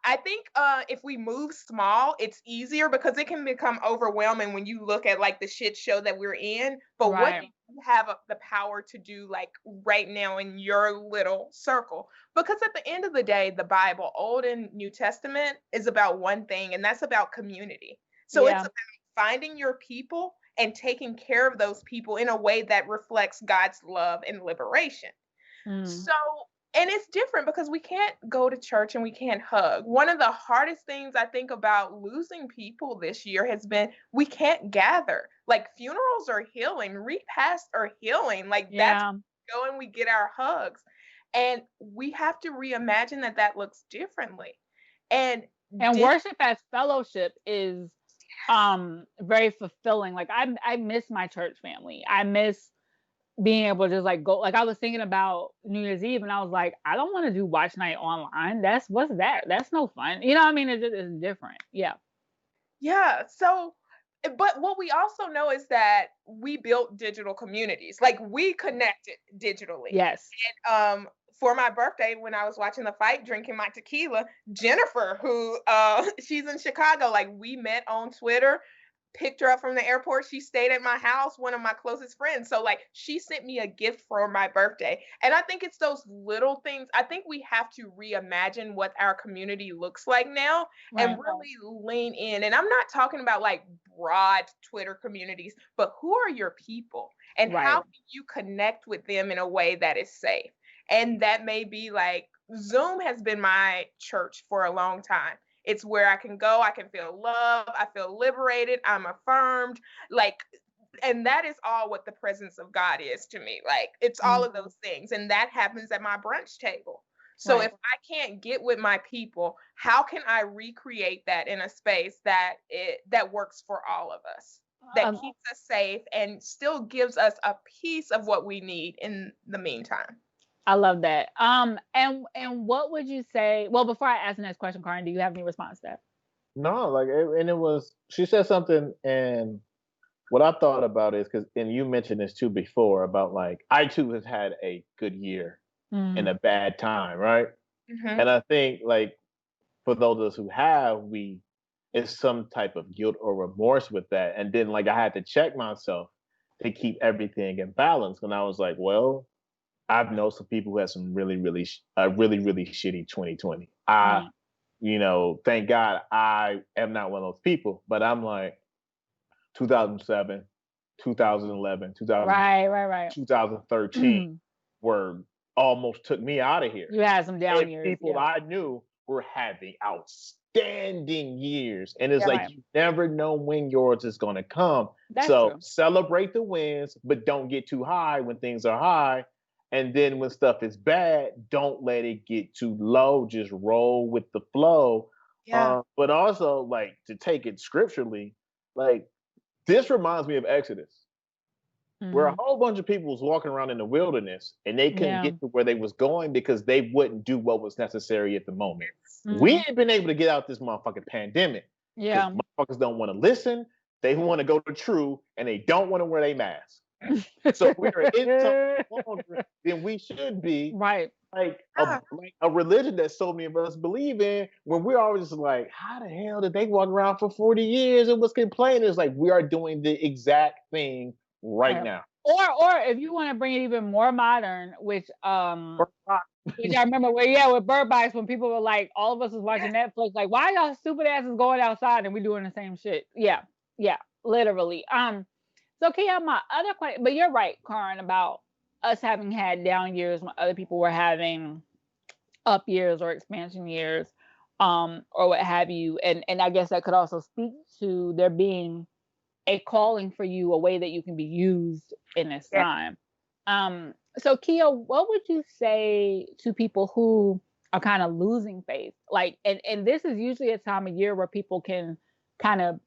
I think if we move small, it's easier because it can become overwhelming when you look at like the shit show that we're in. But what do you have the power to do like right now in your little circle? Because at the end of the day, the Bible, Old and New Testament, is about one thing, and that's about community. So it's about finding your people and taking care of those people in a way that reflects God's love and liberation. So, and it's different because we can't go to church and we can't hug. One of the hardest things I think about losing people this year has been we can't gather. Like funerals are healing, repasts are healing. Like that's going, we get our hugs. And we have to reimagine that looks differently. And worship as fellowship is very fulfilling. Like I miss my church family. I miss being able to just like go. Like I was thinking about New Year's Eve and I was like, I don't want to do watch night online. What's that? That's no fun. You know what I mean? It's different. Yeah. So, but what we also know is that we built digital communities. Like we connected digitally. Yes. And for my birthday, when I was watching the fight, drinking my tequila, Jennifer, who she's in Chicago, like we met on Twitter, picked her up from the airport. She stayed at my house, one of my closest friends. So like she sent me a gift for my birthday. And I think it's those little things. I think we have to reimagine what our community looks like now and really lean in. And I'm not talking about like broad Twitter communities, but who are your people and how can you connect with them in a way that is safe? And that may be like Zoom has been my church for a long time. It's where I can go, I can feel love, I feel liberated, I'm affirmed, like, and that is all what the presence of God is to me. Like, it's all of those things. And that happens at my brunch table. So if I can't get with my people, how can I recreate that in a space that works for all of us, that keeps us safe and still gives us a piece of what we need in the meantime? I love that. And what would you say? Well, before I ask the next question, Carron, do you have any response to that? No, like, it was. She said something, and what I thought about is and you mentioned this too before about like I too have had a good year and a bad time, right? And I think like for those of us who have, it's some type of guilt or remorse with that, and then like I had to check myself to keep everything in balance, and I was like, well, I've known some people who had some really shitty 2020. Thank God I am not one of those people, but I'm like 2007, 2011, 2013 were almost took me out of here. You had some down years. People I knew were having outstanding years. And it's Yeah, like right. you never know when yours is going to come. That's So true. celebrate the wins, but don't get too high when things are high. And then when stuff is bad, don't let it get too low. Just roll with the flow. Yeah. But also, like, to take it scripturally, like, this reminds me of Exodus, where a Hmm. whole bunch of people was walking around in the wilderness and they couldn't Yeah. get to where they was going because they wouldn't do what was necessary at the moment. We Hmm. ain't been able to get out this motherfucking pandemic because Yeah. motherfuckers don't want to listen. They want to go to true and they don't want to wear their mask. So we're in something longer than we should be. Right. Like a religion that so many of us believe in, when we're always just like, how the hell did they walk around for 40 years and was complaining? It's like we are doing the exact thing right Right. now. Or if you want to bring it even more modern, which I remember with Bird Box, when people were like, all of us was watching Netflix, like, why y'all stupid asses going outside and we doing the same shit? Yeah, yeah, literally. So Kia, my other question, but you're right, Carron, about us having had down years when other people were having up years or expansion years, or what have you, and I guess that could also speak to there being a calling for you, a way that you can be used in this Yeah. time. So Kia, what would you say to people who are kind of losing faith? Like, and this is usually a time of year where people can kind of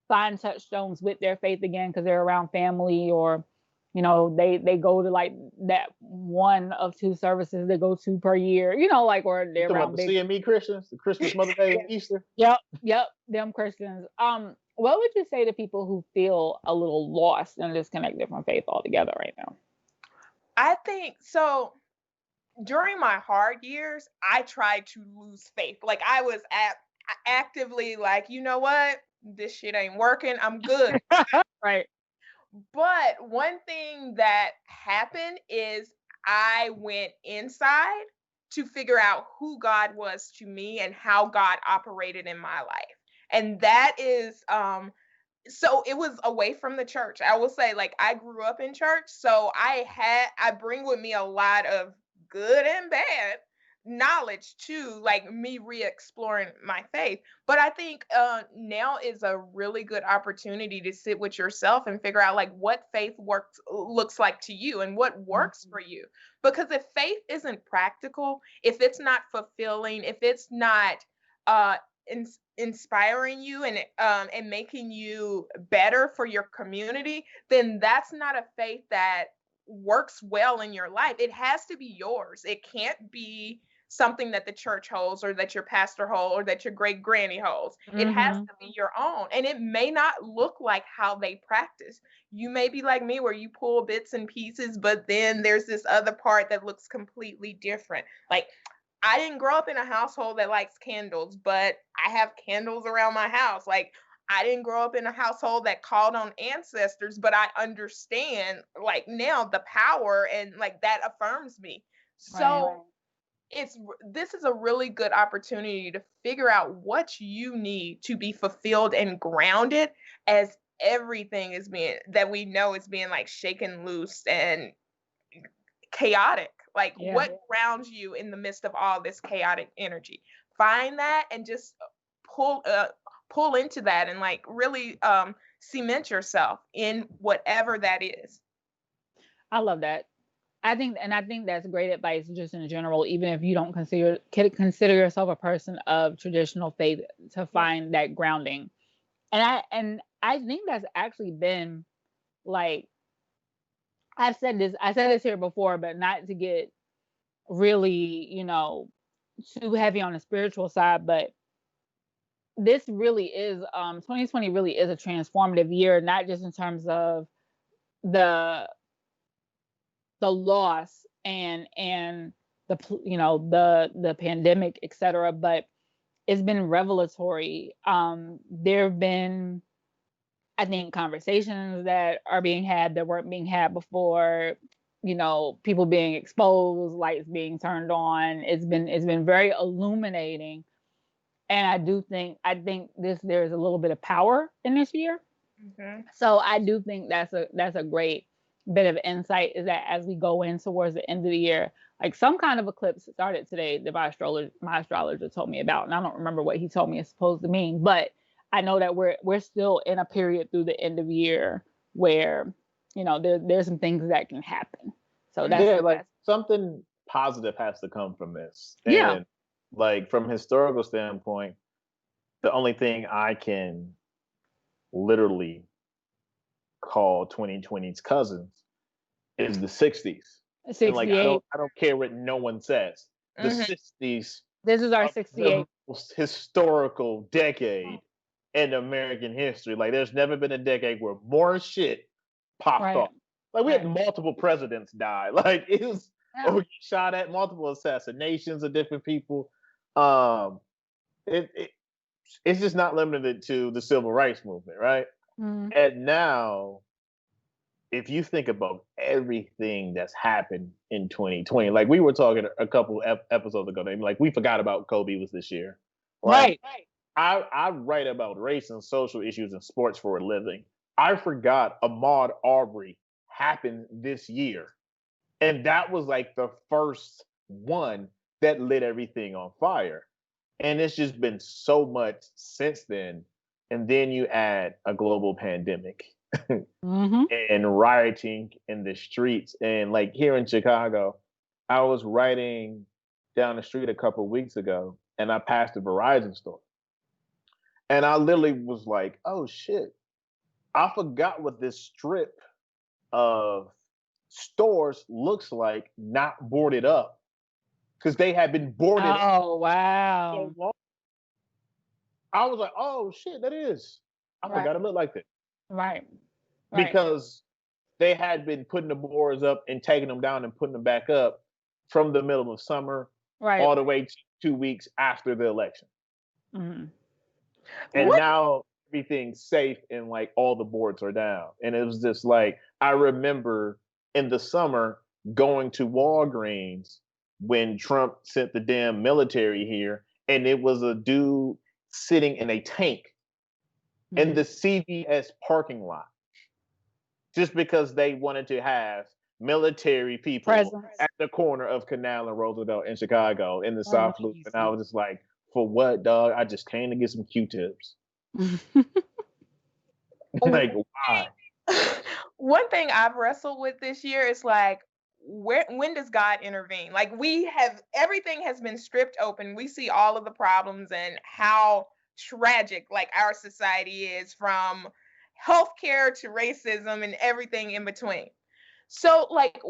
find touchstones with their faith again because they're around family, or they go to like that one of two services they go to per year, like, or You they're talking about around the big. CME Christians, the Christmas, Mother Day, and Easter? Yep, them Christians. What would you say to people who feel a little lost and disconnected from faith altogether right now? I think so. During my hard years, I tried to lose faith. Like I was actively like, you know what? This shit ain't working. I'm good. Right. But one thing that happened is I went inside to figure out who God was to me and how God operated in my life. And that is so it was away from the church. I will say, like, I grew up in church, so I bring with me a lot of good and bad knowledge to like me re-exploring my faith. But I think now is a really good opportunity to sit with yourself and figure out like what faith works looks like to you and what works for you. Because if faith isn't practical, if it's not fulfilling, if it's not uh inspiring you and making you better for your community, then that's not a faith that works well in your life. It has to be yours. It can't be something that the church holds or that your pastor holds or that your great granny holds. It has Mm-hmm. to be your own. And it may not look like how they practice. You may be like me where you pull bits and pieces, but then there's this other part that looks completely different. Like I didn't grow up in a household that likes candles, but I have candles around my house. Like I didn't grow up in a household that called on ancestors, but I understand like now the power and like that affirms me. Right. So this is a really good opportunity to figure out what you need to be fulfilled and grounded as everything is being that we know is being like shaken loose and chaotic. Like Yeah. what grounds you in the midst of all this chaotic energy? Find that and just pull uh pull into that and like really cement yourself in whatever that is. I love that. I think that's great advice just in general, even if you don't consider yourself a person of traditional faith, to Yeah. find that grounding. And I think that's actually been like, I said this here before, but not to get really, too heavy on the spiritual side, but this really is 2020 really is a transformative year, not just in terms of the loss and the pandemic, etc., but it's been revelatory. There have been, I think, conversations that are being had that weren't being had before, people being exposed, lights being turned on. It's been very illuminating. And I think there's a little bit of power in this year. Mhm. So I do think that's a great bit of insight is that as we go in towards the end of the year, like some kind of eclipse started today that my astrologer told me about, and I don't remember what he told me it's supposed to mean, but I know that we're still in a period through the end of year where there's some things that can happen. So like something positive has to come from this. Yeah. And like from historical standpoint, the only thing I can literally call 2020's cousins is the 60s. And like 68. I don't care what no one says. The Mhm. 60s This is our are 68. the most historical decade in American history. Like there's never been a decade where more shit popped Right. off. Like we Right. had multiple presidents die. Like it was shot at multiple assassinations of different people. It it's just not limited to the civil rights movement, right? Mhm. And now, if you think about everything that's happened in 2020, like we were talking a couple episodes ago, like we forgot about Kobe was this year. Like Right. I write about race and social issues in sports for a living. I forgot Ahmaud Arbery happened this year. And that was like the first one that lit everything on fire. And it's just been so much since then. And then you add a global pandemic Mhm. and rioting in the streets. And like here in Chicago, I was riding down the street a couple of weeks ago and I passed a Verizon store. And I literally was like, oh shit, I forgot what this strip of stores looks like not boarded up because they had been boarded up Oh, so wow. long. I was like, oh shit, that is. I Right. forgot it looked like that Right. Right. because they had been putting the boards up and taking them down and putting them back up from the middle of summer Right. all the way to 2 weeks after the election. Mhm. And Yeah. now everything's safe and like all the boards are down. And it was just like, I remember in the summer going to Walgreens when Trump sent the damn military here, and it was a dude sitting in a tank in the CVS parking lot just because they wanted to have military people Presence. at the corner of Canal and Roosevelt in Chicago in the South Loop. And I Amazing. was just like, for what, dog? I just came to get some Q-tips. Like, why? One thing I've wrestled with this year is like, when does God intervene? Like everything has been stripped open. We see all of the problems and how tragic like our society is, from healthcare to racism and everything in between. So like,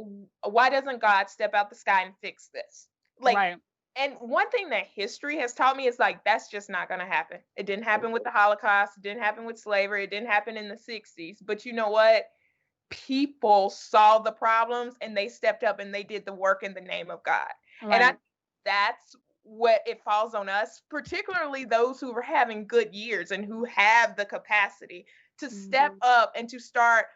why doesn't God step out the sky and fix this? Like, Right. and one thing that history has taught me is like, that's just not going to happen. It didn't happen with the Holocaust. It didn't happen with slavery. It didn't happen in the 60s. But you know what? People saw the problems and they stepped up and they did the work in the name of God. And Right. that's what it falls on us, particularly those who are having good years and who have the capacity to step up and to start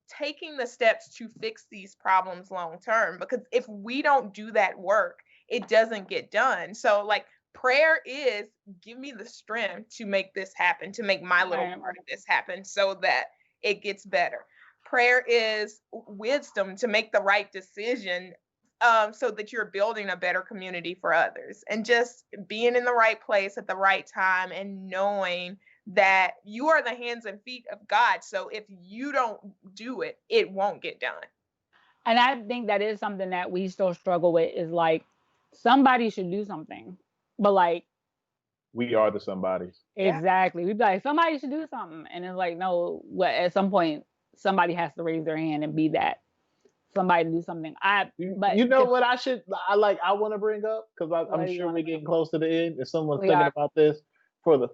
taking the steps to fix these problems long term. Because if we don't do that work, it doesn't get done. So like, prayer is, give me the strength to make this happen, to make my little Right. part of this happen so that it gets better. Prayer is wisdom to make the right decision, so that you're building a better community for others, and just being in the right place at the right time and knowing that you are the hands and feet of God. So if you don't do it, it won't get done. And I think that is something that we still struggle with is like somebody should do something. But like We are the somebodies. Yeah. exactly. We'd be like, somebody should do something. And it's like, no, at some point somebody has to raise their hand and be that somebody to do something. But You know what I want to bring up because what I'm do you sure want we're to getting close to the end. If someone's We thinking are. about this for the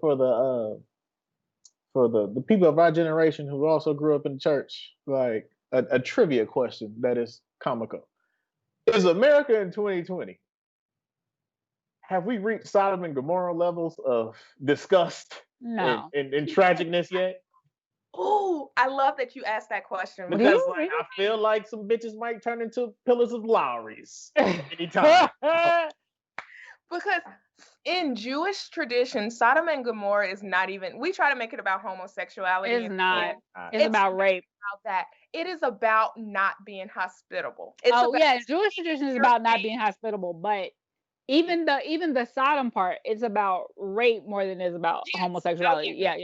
people of our generation who also grew up in the church, like a trivia question that is comical. Is America in 2020? Have we reached Sodom and Gomorrah levels of disgust No. and tragicness yet? Oh, I love that you asked that question. Do Because you like really? I feel like some bitches might turn into pillars of Lowry's anytime. Because in Jewish tradition, Sodom and Gomorrah is not even, we try to make it about homosexuality. It's not. It's about rape. About that. It is about not being hospitable. Jewish tradition is about not being hospitable, but even the Sodom part, it's about rape more than it's about homosexuality. Yeah.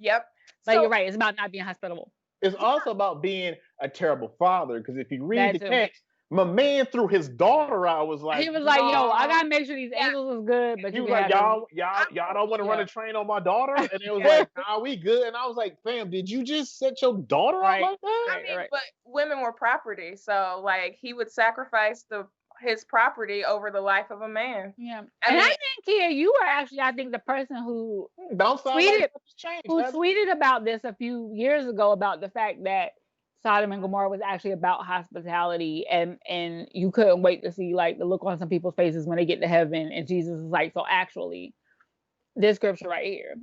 Yep. But you're right. It's about not being hospitable. It's also about being a terrible father, because if you read the text, my man threw his daughter out. Was like, he was like, "Yo, I gotta make sure these angels is good." But he was like, "Y'all don't want to run a train on my daughter," and it was like, "Nah, we good." And I was like, "Fam, did you just set your daughter out like that?" I mean, but women were property, so like he would sacrifice his property over the life of a man. Yeah, and I think, Kia, you were actually, I think, the person who tweeted about this a few years ago about the fact that Sodom and Gomorrah was actually about hospitality, and you couldn't wait to see like the look on some people's faces when they get to heaven, and Jesus is like, so actually, this scripture right here.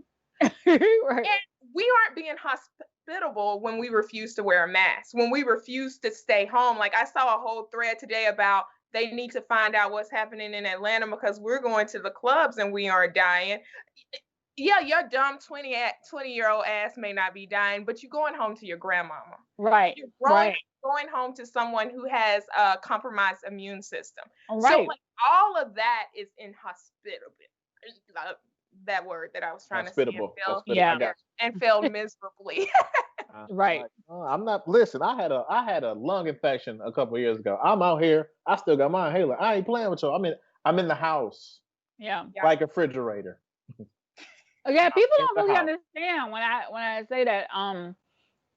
Right. And we aren't being hospitable when we refuse to wear a mask, when we refuse to stay home. Like I saw a whole thread today about they need to find out what's happening in Atlanta because we're going to the clubs and we aren't dying. Yeah, your dumb 20-year-old ass may not be dying, but you're going home to your grandmama. Right. You're going home to someone who has a compromised immune system. Right. So like, all of that is inhospitable. That word that I was trying to say. And failed miserably. Right. I'm not. Listen, I had a lung infection a couple of years ago. I'm out here. I still got my inhaler. I ain't playing with y'all. I'm in the house. Yeah. Like a refrigerator. Yeah, people don't really understand when I say that.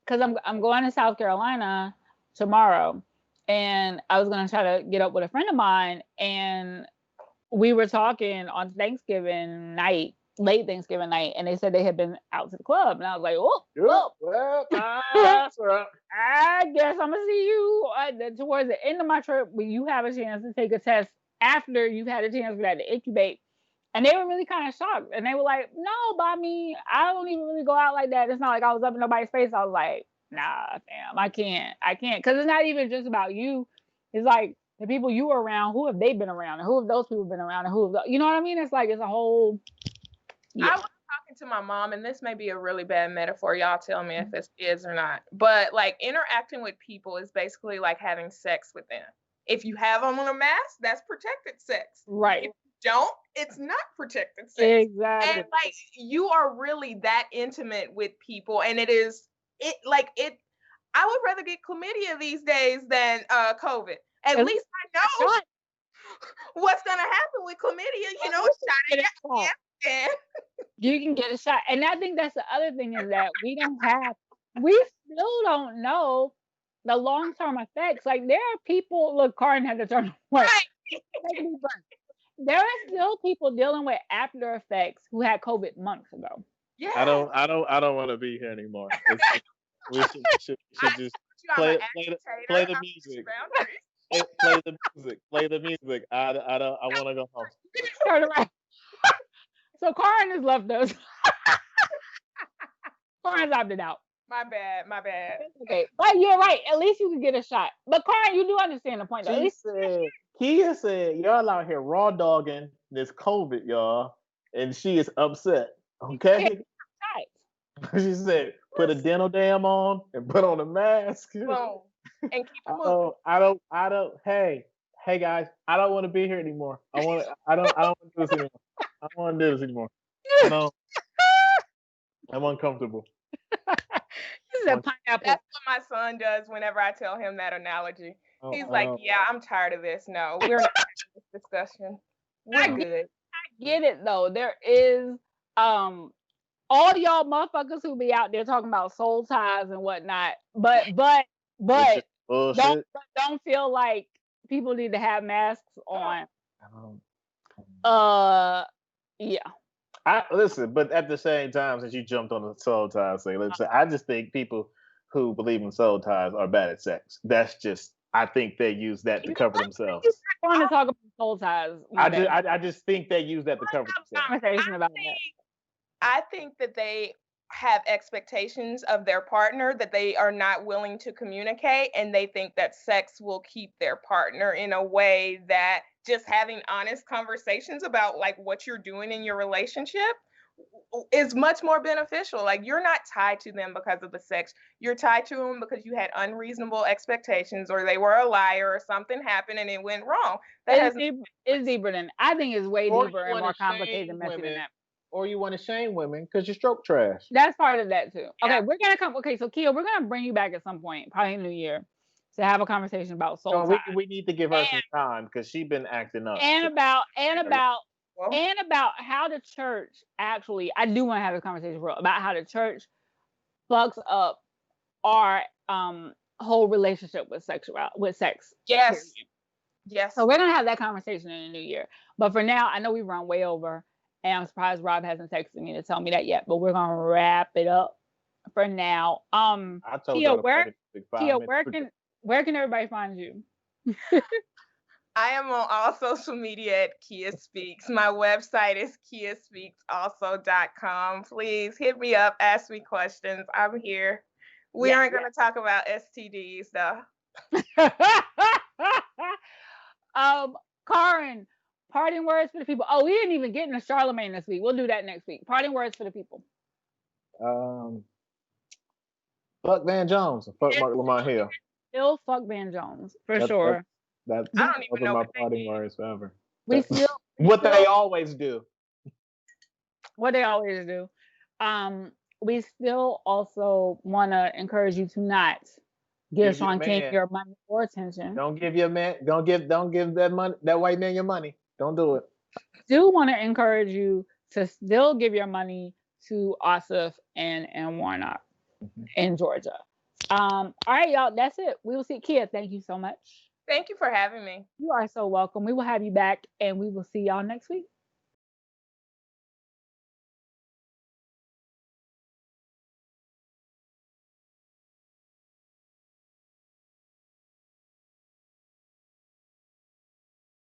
Because I'm going to South Carolina tomorrow, and I was gonna try to get up with a friend of mine, and we were talking on Thanksgiving night, late Thanksgiving night, and they said they had been out to the club, and I was like, I guess I'm gonna see you towards the end of my trip when you have a chance to take a test after you've had a chance for that to incubate. And they were really kind of shocked, and they were like, "No, but I mean, I don't even really go out like that. It's not like I was up in nobody's face." I was like, "Nah, fam, I can't, because it's not even just about you. It's like the people you were around. Who have they been around, and who have those people been around, and who have you know what I mean? It's like it's a whole." Yeah. I was talking to my mom, and this may be a really bad metaphor. Y'all tell me if it is or not. But like interacting with people is basically like having sex with them. If you have them on a mask, that's protected sex. Right. If you don't, it's not protected sex. Exactly. And like you are really that intimate with people, and I would rather get chlamydia these days than COVID. At least I know what's gonna happen with chlamydia. You know, you can get a shot. And I think that's the other thing is that we still don't know the long-term effects. Like there are people, look, Carron had to turn away. There are still people dealing with after effects who had COVID months ago. Yeah. I don't want to be here anymore. We should just play the music. Play the music. I want to go home. Turn around. So Carron has left us. Carron's opted out. My bad. Okay, but you're right. At least you can get a shot. But Carron, you do understand the point, though. Kia said, y'all out here raw dogging this COVID, y'all, and she is upset. Okay. She said, put a dental dam on and put on a mask. Boom. And keep it moving. I don't. Hey guys, I don't want to be here anymore. I don't want to do this anymore. I don't want to do this anymore. I'm uncomfortable. That's what my son does whenever I tell him that analogy. He's like, yeah, I'm tired of this. No, we're not having this discussion. We're good. I get it though. There is all y'all motherfuckers who be out there talking about soul ties and whatnot, but don't feel like people need to have masks on. Yeah. Listen, but at the same time, since you jumped on the soul ties thing, I just think people who believe in soul ties are bad at sex. That's just, I think they use that to cover themselves. I want to talk about soul ties. I just think they use that to cover themselves. Conversation about that. I think that they have expectations of their partner that they are not willing to communicate, and they think that sex will keep their partner, in a way that just having honest conversations about like what you're doing in your relationship is much more beneficial. Like, you're not tied to them because of the sex. You're tied to them because you had unreasonable expectations, or they were a liar, or something happened and it went wrong. That has It's deeper than I think it's way Or deeper you and want more to complicated shame and messy than women, that. or you want to shame women because you're stroke trash. That's part of that too. Okay, Yeah. we're gonna come. Okay, so Kia, we're gonna bring you back at some point, probably in the new year, to have a conversation about soul No, ties we need to give her some time because she's been acting up. and about well, how the church actually. I do want to have a conversation about how the church fucks up our whole relationship with sex. yes. period. Yes. So we're gonna have that conversation in the new year. But for now, I know we've run way over, and I'm surprised Rob hasn't texted me to tell me that yet. But we're gonna wrap it up for now. I told Kia, y'all to play the big 5 Kia, minutes. where can everybody find you? I am on all social media at Kia Speaks. My website is kiaspeaksalso.com. Please hit me up, ask me questions. I'm here. We aren't going to talk about STDs though. Carron, parting words for the people. Oh, we didn't even get into Charlemagne this week. We'll do that next week. Parting words for the people. Fuck Van Jones and fuck Mark Lamont Hill. Still fuck Van Jones for sure. That's I don't even know my what they parting mean. words forever. We still What they always do. What they always do. We still also want to encourage you to not give Sean King your money or attention. Don't give your man. Don't give that white man your money. Don't do it. Do want to encourage you to still give your money to Asif and Warnock in Georgia. All right, y'all. That's it. We will see. Kia, thank you so much. Thank you for having me. You are so welcome. We will have you back, and we will see y'all next week.